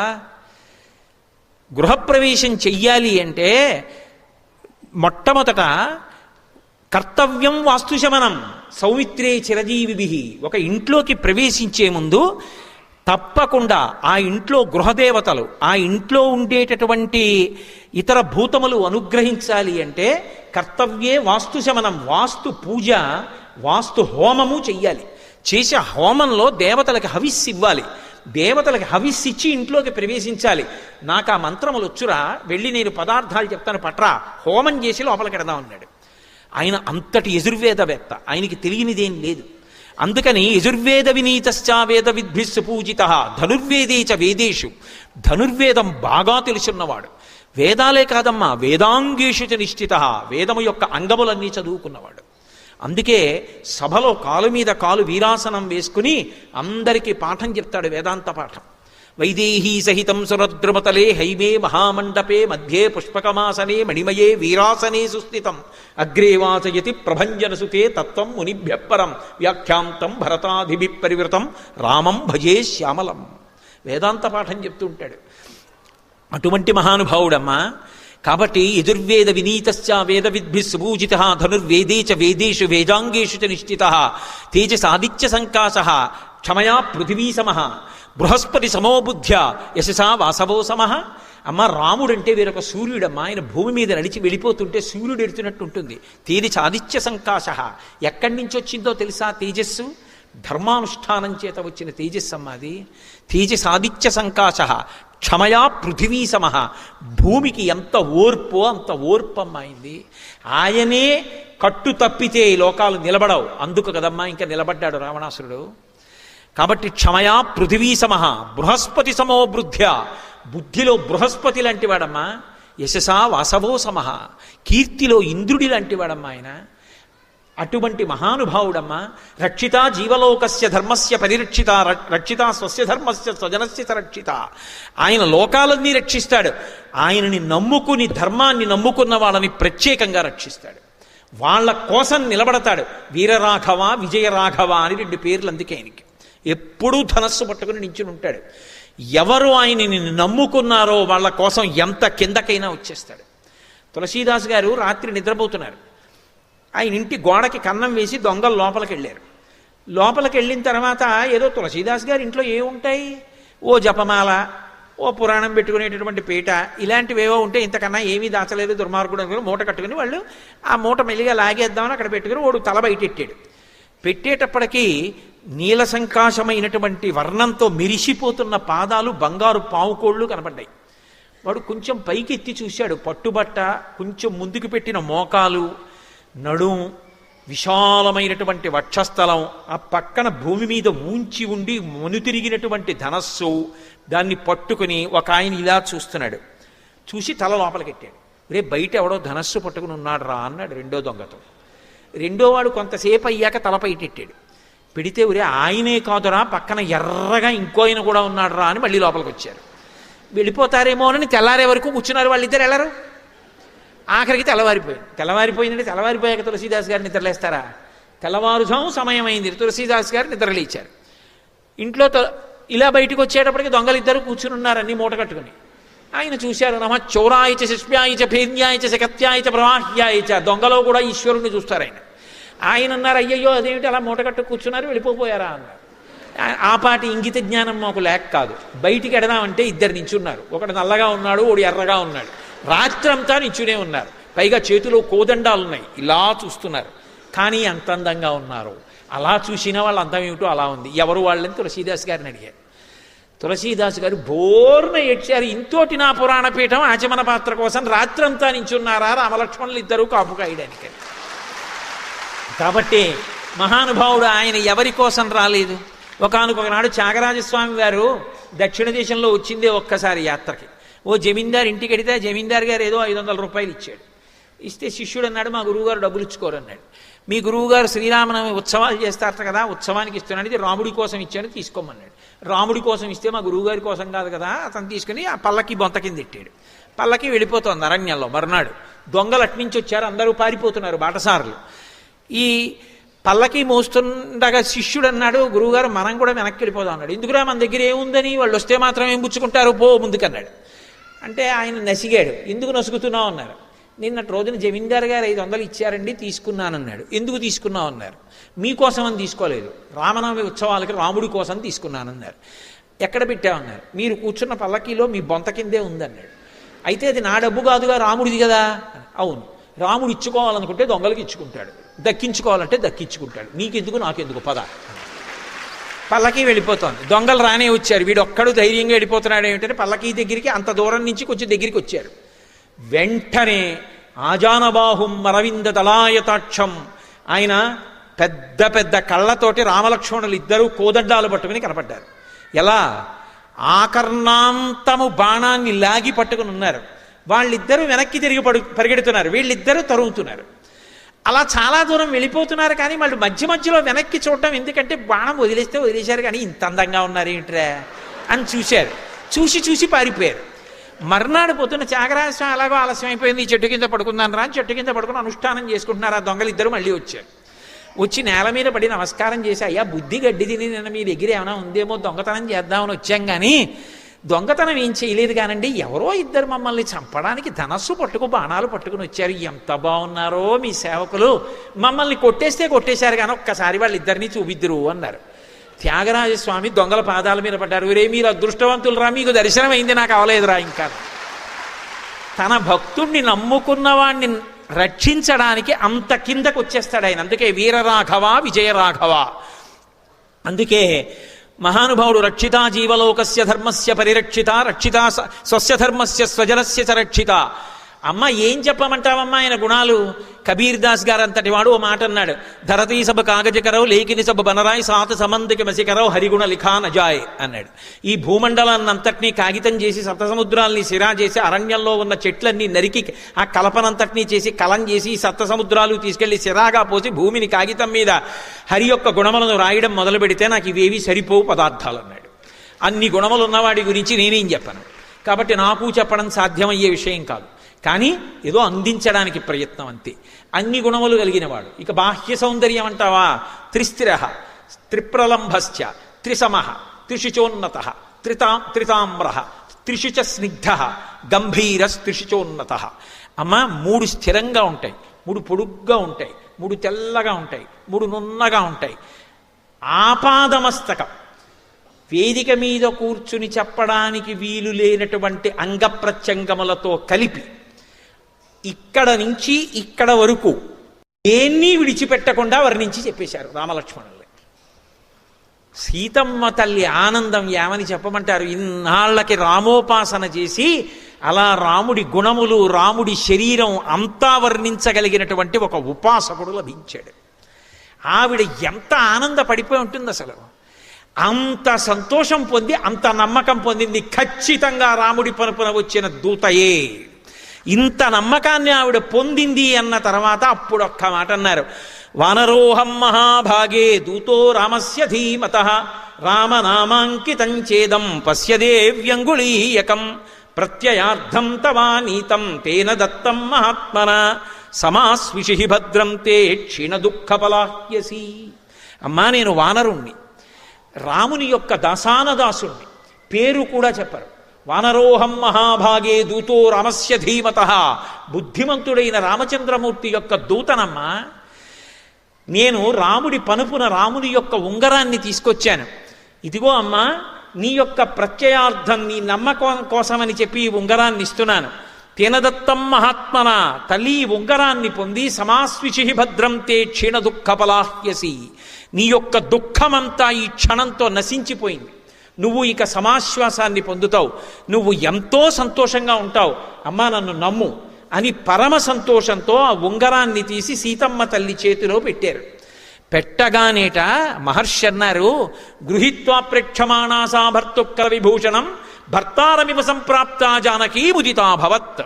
గృహప్రవేశం చెయ్యాలి అంటే మొట్టమొదట కర్తవ్యం వాస్తుశమనం సౌమిత్రే చిరజీవిభి. ఒక ఇంట్లోకి ప్రవేశించే ముందు తప్పకుండా ఆ ఇంట్లో గృహదేవతలు, ఆ ఇంట్లో ఉండేటటువంటి ఇతర భూతములు అనుగ్రహించాలి అంటే కర్తవ్యే వాస్తుశమనం, వాస్తు పూజ, వాస్తు హోమము చెయ్యాలి. చేసే హోమంలో దేవతలకి హవిస్సు ఇవ్వాలి. దేవతలకి హవిస్సు ఇచ్చి ఇంట్లోకి ప్రవేశించాలి. నాకు ఆ మంత్రములు వచ్చురా, వెళ్ళి నేను పదార్థాలు చెప్తాను పట్రా, హోమం చేసి లోపలికి ఎడదాం అన్నాడు. ఆయన అంతటి యజుర్వేదవేత్త, ఆయనకి తెలియనిదేం లేదు. అందుకని యజుర్వేద వినీతశ్చ వేద విద్భి సుపూజిత ధనుర్వేదే చ వేదేషు. ధనుర్వేదం బాగా తెలుసున్నవాడు. వేదాలే కాదమ్మా, వేదాంగేషు చ నిష్ఠిత, వేదము యొక్క అంగములన్నీ చదువుకున్నవాడు. అందుకే సభలో కాలు మీద కాలు వీరాసనం వేసుకుని అందరికీ పాఠం చెప్తాడు, వేదాంత పాఠం. వైదేహీ సహితం సురద్రుమతలే హైమే మహామండపే మధ్యే పుష్పకమాసనే మణిమయే వీరాసనే సుస్థితం అగ్రే వాచయతి ప్రభంజన సుతే తత్వం మునిభ్య పరం వ్యాఖ్యాంతం భరతాధిభి పరివృతం రామం భజే శ్యామలం. వేదాంత పాఠం చెప్తూ ఉంటాడు. అటువంటి మహానుభావుడమ్మా. కాబట్టి యజుర్వేద వినీతశ్చ వేద విద్భి సుపూజిత ధనుర్వేదే చ వేదేషు వేదాంగేషు చ నిష్ఠిత తేజసాదిత్య సంకాశ క్షమయా పృథివీ సమః బృహస్పతి సమోబుద్ధ్య యశసా వాసవో సమః. అమ్మ, రాముడంటే వేరొక సూర్యుడమ్మా. ఆయన భూమి మీద నడిచి వెళ్ళిపోతుంటే సూర్యుడు ఎడుతున్నట్టు ఉంటుంది. తేజసాదిత్య సంకాశ. ఎక్కడి నుంచి వచ్చిందో తెలుసా తేజస్సు? ధర్మానుష్ఠానం చేత వచ్చిన తేజస్సు అమ్మ అది. తేజసాదిత్య సంకాశ క్షమయా పృథివీ సమః. భూమికి ఎంత ఓర్పో అంత ఓర్పమ్మాయింది. ఆయనే కట్టు తప్పితే ఈ లోకాలు నిలబడవు. అందుకు కదమ్మా ఇంకా నిలబడ్డాడు రావణాసురుడు. కాబట్టి క్షమయా పృథివీ సమః బృహస్పతి సమో బుద్ధ్య. బుద్ధిలో బృహస్పతి లాంటి వాడమ్మా. యశసా వాసవో సమః. కీర్తిలో ఇంద్రుడి లాంటి వాడమ్మా ఆయన. అటువంటి మహానుభావుడమ్మా. రక్షిత జీవలోకస్య ధర్మస్య పరిరక్షిత రక్షిత స్వస్య ధర్మస్య స్వజనస్య రక్షిత. ఆయన లోకాలన్నీ రక్షిస్తాడు. ఆయనని నమ్ముకుని ధర్మాన్ని నమ్ముకున్న వాళ్ళని ప్రత్యేకంగా రక్షిస్తాడు. వాళ్ళ కోసం నిలబడతాడు. వీరరాఘవ విజయరాఘవ అని 2 పేర్లు అందుకే ఆయనకి. ఎప్పుడూ ధనస్సు పట్టుకుని నించుని ఉంటాడు. ఎవరు ఆయనని నమ్ముకున్నారో వాళ్ళ కోసం ఎంత కిందకైనా వచ్చేస్తాడు. తులసీదాస్ గారు రాత్రి నిద్రపోతున్నారు. ఆయన ఇంటి గోడకి కన్నం వేసి దొంగలు లోపలికి వెళ్ళారు. లోపలికి వెళ్ళిన తర్వాత ఏదో తులసీదాస్ గారి ఇంట్లో ఏముంటాయి, ఓ జపమాల, ఓ పురాణం పెట్టుకునేటటువంటి పీట, ఇలాంటివేవో ఉంటే ఇంతకన్నా ఏమీ దాచలేదు దుర్మార్గుడు అనుకుని మూట కట్టుకుని వాళ్ళు ఆ మూట మెల్లిగా లాగేద్దామని అక్కడ పెట్టుకుని వాడు తల బయటెట్టాడు. పెట్టేటప్పటికీ నీల సంకాశమైనటువంటి వర్ణంతో మెరిసిపోతున్న పాదాలు, బంగారు పావుకోళ్ళు కనపడ్డాయి. వాడు కొంచెం పైకి ఎత్తి చూశాడు. పట్టుబట్ట, కొంచెం ముందుకు పెట్టిన మోకాలు, నడుం, విశాలమైనటువంటి వక్షస్థలం, ఆ పక్కన భూమి మీద ఊంచి ఉండి మనుతిరిగినటువంటి ధనస్సు, దాన్ని పట్టుకుని ఒక ఆయన ఇలా చూస్తున్నాడు. చూసి తల లోపలికెట్టాడు. బయట ఎవడో ధనస్సు పట్టుకుని ఉన్నాడు రా అన్నాడు రెండో దొంగతో. రెండోవాడు కొంతసేపు అయ్యాక తల పైటెట్టాడు. పెడితే ఆయనే కాదురా, పక్కన ఎర్రగా ఇంకో ఆయన కూడా ఉన్నాడు రా అని మళ్ళీ లోపలికి వచ్చారు. వెళ్ళిపోతారేమో అని తెల్లారే వరకు కూర్చున్నారు వాళ్ళిద్దరు. వెళ్ళరు. ఆఖరికి తెల్లవారిపోయిందంటే తెల్లవారిపోయాక తులసీదాస్ గారు నిద్రలేస్తారా? తెల్లవారుజాము సమయం అయింది. తులసీదాస్ గారు నిద్రలేచారు. ఇంట్లో ఇలా బయటకు వచ్చేటప్పటికి దొంగలు ఇద్దరు కూర్చుని ఉన్నారు, అన్ని మూట కట్టుకుని. ఆయన చూశారు. నమ చౌరాయిచ శిష్యాయిచ భేద్యాయిచ శకత్యాయిచ ప్రవాహ్యాయిచ. దొంగలో కూడా ఈశ్వరుణ్ణి చూస్తారు ఆయన అన్నారు, అయ్యయ్యో అదేమిటి అలా మూట కట్టు కూర్చున్నారు, వెళ్ళిపోయారా అన్నారు. ఆ పాటి ఇంగిత జ్ఞానం మాకు లేక కాదు. బయటికి ఎడదామంటే ఇద్దరు నించున్నారు. ఒకడు నల్లగా ఉన్నాడు, ఒకడు ఎర్రగా ఉన్నాడు. రాత్రంతా నించునే ఉన్నారు. పైగా చేతిలో కోదండాలు ఉన్నాయి. ఇలా చూస్తున్నారు. కానీ ఎంత అందంగా ఉన్నారు. అలా చూసిన వాళ్ళ అందం ఏమిటో అలా ఉంది. ఎవరు వాళ్ళని తులసీదాస్ గారిని అడిగారు. తులసీదాస్ గారు బోర్న ఏడ్చారు. ఇంతోటి నా పురాణ పీఠం ఆచమన పాత్ర కోసం రాత్రంతా నించున్నారా రామలక్ష్మణులు ఇద్దరూ కాపు కాయడానికి. కాబట్టి మహానుభావుడు ఆయన ఎవరి కోసం రాలేదు. ఒకానొకనాడు త్యాగరాజస్వామి గారు దక్షిణ దేశంలో వచ్చిందే ఒక్కసారి యాత్రకి. ఓ జమీందారు ఇంటికి వెడితే జమీందారు గారు ఏదో 500 రూపాయలు ఇచ్చాడు. ఇస్తే శిష్యుడు అన్నాడు, మా గురువుగారు డబ్బులు ఇచ్చుకోరు అన్నాడు. మీ గురువుగారు శ్రీరామనవమి ఉత్సవాలు చేస్తారట కదా, ఉత్సవానికి ఇస్తున్నాడు, ఇది రాముడి కోసం ఇచ్చాను తీసుకోమన్నాడు. రాముడి కోసం ఇస్తే మా గురువుగారి కోసం కాదు కదా. అతను తీసుకుని ఆ పల్లకి బొంత కింద ఎట్టాడు. పల్లకి వెళ్ళిపోతోంది అరణ్యంలో. మర్నాడు దొంగలు అట్నుంచి వచ్చారు. అందరూ పారిపోతున్నారు బాటసారులు. ఈ పల్లకి మోస్తుండగా శిష్యుడు అన్నాడు, గురువుగారు మనం కూడా వెనక్కి వెళ్ళిపోదాం అన్నాడు. ఎందుకురా, మన దగ్గర ఏముందని, వాళ్ళు వస్తే మాత్రం ఏం పుచ్చుకుంటారు, పో ముందుకన్నాడు. అంటే ఆయన నసిగాడు. ఎందుకు నసుగుతున్నావు అన్నారు. నిన్నటి రోజున జమీందారు గారు 500 ఇచ్చారండి, తీసుకున్నానన్నాడు. ఎందుకు తీసుకున్నావు అన్నారు. మీకోసం అని తీసుకోలేదు, రామనవమి ఉత్సవాలకి రాముడి కోసం తీసుకున్నానన్నారు. ఎక్కడ పెట్టామన్నారు. మీరు కూర్చున్న పల్లకీలో మీ బొంత కిందే ఉందన్నాడు. అయితే అది నా డబ్బు కాదుగా, రాముడిది కదా. అవును, రాముడు ఇచ్చుకోవాలనుకుంటే దొంగలకి ఇచ్చుకుంటాడు, దక్కించుకోవాలంటే దక్కించుకుంటాడు, నీకెందుకు నాకెందుకు పద. పల్లకీ వెళ్ళిపోతోంది. దొంగలు రానే వచ్చారు. వీడు ఒక్కడు ధైర్యంగా వెళ్ళిపోతున్నాడు. ఏమిటంటే పల్లకీ దగ్గరికి అంత దూరం నుంచి కొంచెం దగ్గరికి వచ్చారు. వెంటనే ఆజానబాహుం అరవింద దళాయతాక్షం, ఆయన పెద్ద పెద్ద కళ్ళతోటి రామలక్ష్మణులు ఇద్దరూ కోదండాలు పట్టుకుని కనపడ్డారు. ఎలా? ఆకర్ణాంతము బాణాన్ని లాగి పట్టుకుని ఉన్నారు. వాళ్ళిద్దరూ వెనక్కి తిరిగి పరిగెడుతున్నారు, వీళ్ళిద్దరూ తరుగుతున్నారు. అలా చాలా దూరం వెళ్ళిపోతున్నారు. కానీ వాళ్ళు మధ్య మధ్యలో వెనక్కి చూడటం, ఎందుకంటే బాణం వదిలేస్తే వదిలేశారు కానీ ఇంత అందంగా ఉన్నారు ఏంట్రా అని చూశారు. చూసి పారిపోయారు. మర్నాడు పొద్దున్న త్యాగరాజస్వామి అలాగో ఆలస్యం అయిపోయింది, చెట్టు కింద పడుకుందాను రా అని చెట్టు కింద పడుకుని అనుష్ఠానం చేసుకుంటున్నారు. ఆ దొంగలు ఇద్దరు మళ్ళీ వచ్చారు. వచ్చి నేల మీద పడి నమస్కారం చేసి, అయ్యా బుద్ధి గడ్డి తిని నిన్న మీ దగ్గర ఏమైనా ఉందేమో దొంగతనం చేద్దామని వచ్చాం, కానీ దొంగతనం ఏం చేయలేదు కానండి, ఎవరో ఇద్దరు మమ్మల్ని చంపడానికి ధనస్సు పట్టుకు బాణాలు పట్టుకుని వచ్చారు. ఎంత బాగున్నారో మీ సేవకులు, మమ్మల్ని కొట్టేశారు కానీ ఒక్కసారి వాళ్ళిద్దరినీ చూపిద్దురు అన్నారు. త్యాగరాజస్వామి దొంగల పాదాల మీద పడ్డారు. ఒరే మీరు అదృష్టవంతులు రా, మీకు దర్శనం అయింది, నాకు అవలేదురా. ఇంకా తన భక్తుణ్ణి నమ్ముకున్న వాణ్ణి రక్షించడానికి అంత కిందకు వచ్చేస్తాడు ఆయన. అందుకే వీరరాఘవ విజయరాఘవ. అందుకే మహానుభావుడు రక్షిత జీవలోకస్య ధర్మస్య పరిరక్షిత, రక్షిత స్వస్య ధర్మస్య స్వజనస్య చ రక్షిత. అమ్మ ఏం చెప్పమంటావమ్మా ఆయన గుణాలు? కబీర్ దాస్ గారు అంతటి వాడు ఓ మాట అన్నాడు, ధరతీ సభ కాగజకరవు లేకిని సభ బనరాయి సాత సమంతికి మసికరవు హరిగుణ లిఖా నజాయ్ అన్నాడు. ఈ భూమండలాన్నంతటినీ కాగితం చేసి సప్తసముద్రాల్ని సిరా చేసి అరణ్యంలో ఉన్న చెట్లన్నీ నరికి ఆ కలపనంతటినీ చేసి కలం చేసి ఈ సప్తసముద్రాలు తీసుకెళ్లి సిరాగా పోసి భూమిని కాగితం మీద హరి యొక్క గుణములను రాయడం మొదలు పెడితే నాకు ఇవేవి సరిపోవు పదార్థాలు అన్నాడు. అన్ని గుణములు ఉన్నవాడి గురించి నేనేం చెప్పను, కాబట్టి నాకు చెప్పడం సాధ్యమయ్యే విషయం కాదు, కానీ ఏదో అందించడానికి ప్రయత్నం అంతే. అన్ని గుణములు కలిగినవాడు. ఇక బాహ్య సౌందర్యం అంటావా? త్రిస్థిర త్రిప్రలంభశ్చ త్రిసమ త్రిశుచోన్నత త్రితామ్ర త్రిశుచ స్నిగ్ధ గంభీరస్త్రిశుచోన్నత. అమ్మ 3 స్థిరంగా ఉంటాయి, 3 పొడుగ్గా ఉంటాయి, 3 తెల్లగా ఉంటాయి, 3 నున్నగా ఉంటాయి. ఆపాదమస్తకం, వేదిక మీద కూర్చుని చెప్పడానికి వీలు లేనటువంటి అంగప్రత్యంగములతో కలిపి ఇక్కడ నుంచి ఇక్కడ వరకు దేన్ని విడిచిపెట్టకుండా వర్ణించి చెప్పేశారు రామలక్ష్మణుల్ని. సీతమ్మ తల్లి ఆనందం ఏమని చెప్పమంటారు? ఇన్నాళ్లకి రామోపాసన చేసి అలా రాముడి గుణములు రాముడి శరీరం అంతా వర్ణించగలిగినటువంటి ఒక ఉపాసకుడు లభించాడు. ఆవిడ ఎంత ఆనందపడిపోయి ఉంటుంది అసలు. అంత సంతోషం పొంది, అంత నమ్మకం పొందింది ఖచ్చితంగా రాముడి పనుపున వచ్చిన దూతయే. ఇంత నమ్మకాన్ని ఆవిడ పొందింది అన్న తర్వాత అప్పుడు ఒక్క మాట అన్నారు, వానరోహం మహాభాగే దూతో రామస్య ధీమతః రామనామాంకితం చేదం పశ్యదేవ్యంగుళీయకం ప్రత్యయార్థం తవానీతం తేన దత్తం మహాత్మన సమాస్విషి భద్రం తే క్షీణ దుఃఖపలాహ్యసి. అమ్మా, నేను వానరుణ్ణి, రాముని యొక్క దాసానదాసుణ్ణి, పేరు కూడా చెప్పరు. వానరోహం మహాభాగే దూతో రామస్య ధీమతః, బుద్ధిమంతుడైన రామచంద్రమూర్తి యొక్క దూతనమ్మా. నేను రాముడి పనుపున రాముడి యొక్క ఉంగరాన్ని తీసుకొచ్చాను. ఇదిగో అమ్మా, నీ యొక్క ప్రత్యయార్థం, నీ నమ్మకం కోసమని చెప్పి ఈ ఉంగరాన్ని ఇస్తున్నాను. తేనదత్తం మహాత్మన, తల్లి ఈ ఉంగరాన్ని పొంది సమాస్విషి భద్రం తే క్షీణ దుఃఖపలాహ్యసి, నీ యొక్క దుఃఖమంతా ఈ క్షణంతో నశించిపోయింది. నువ్వు ఇక సమాశ్వాసాన్ని పొందుతావు, నువ్వు ఎంతో సంతోషంగా ఉంటావు. అమ్మా, నన్ను నమ్ము అని పరమ సంతోషంతో ఆ ఉంగరాన్ని తీసి సీతమ్మ తల్లి చేతిలో పెట్టారు. పెట్టగానేట మహర్షి అన్నారు, గృహీత్వా ప్రేక్షమాణాసా భర్తుక్కల విభూషణం భర్తారమివ సంప్రాప్త జానకీ ముదితాభవత్.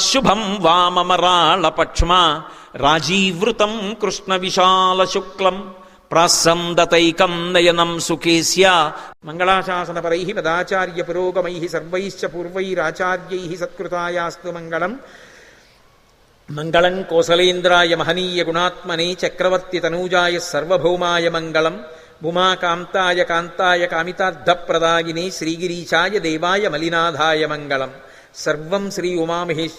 శుభం వామమరాళపక్ష్మా రాజీవృతం కృష్ణ విశాల శుక్లం ప్రాసందతైకం నయనం సుఖేస్య మంగళాశాసనపరై పదాచార్య పురోగమై సర్వైశ్చ పూర్వైరాచార్యై సత్కృతాయాస్తు మంగళం. మంగళం కోసలేంద్రాయ మహనీయ గుణాత్మనే చక్రవర్తి తనూజాయ సర్వభౌమాయ మంగళం. ఉమాకాంతాయ కాంతాయ కామితార్థప్రదాయినే శ్రీగిరీశాయ దేవాయ మలినాథాయ మంగళం. సర్వం శ్రీ ఉమామహేశ్వర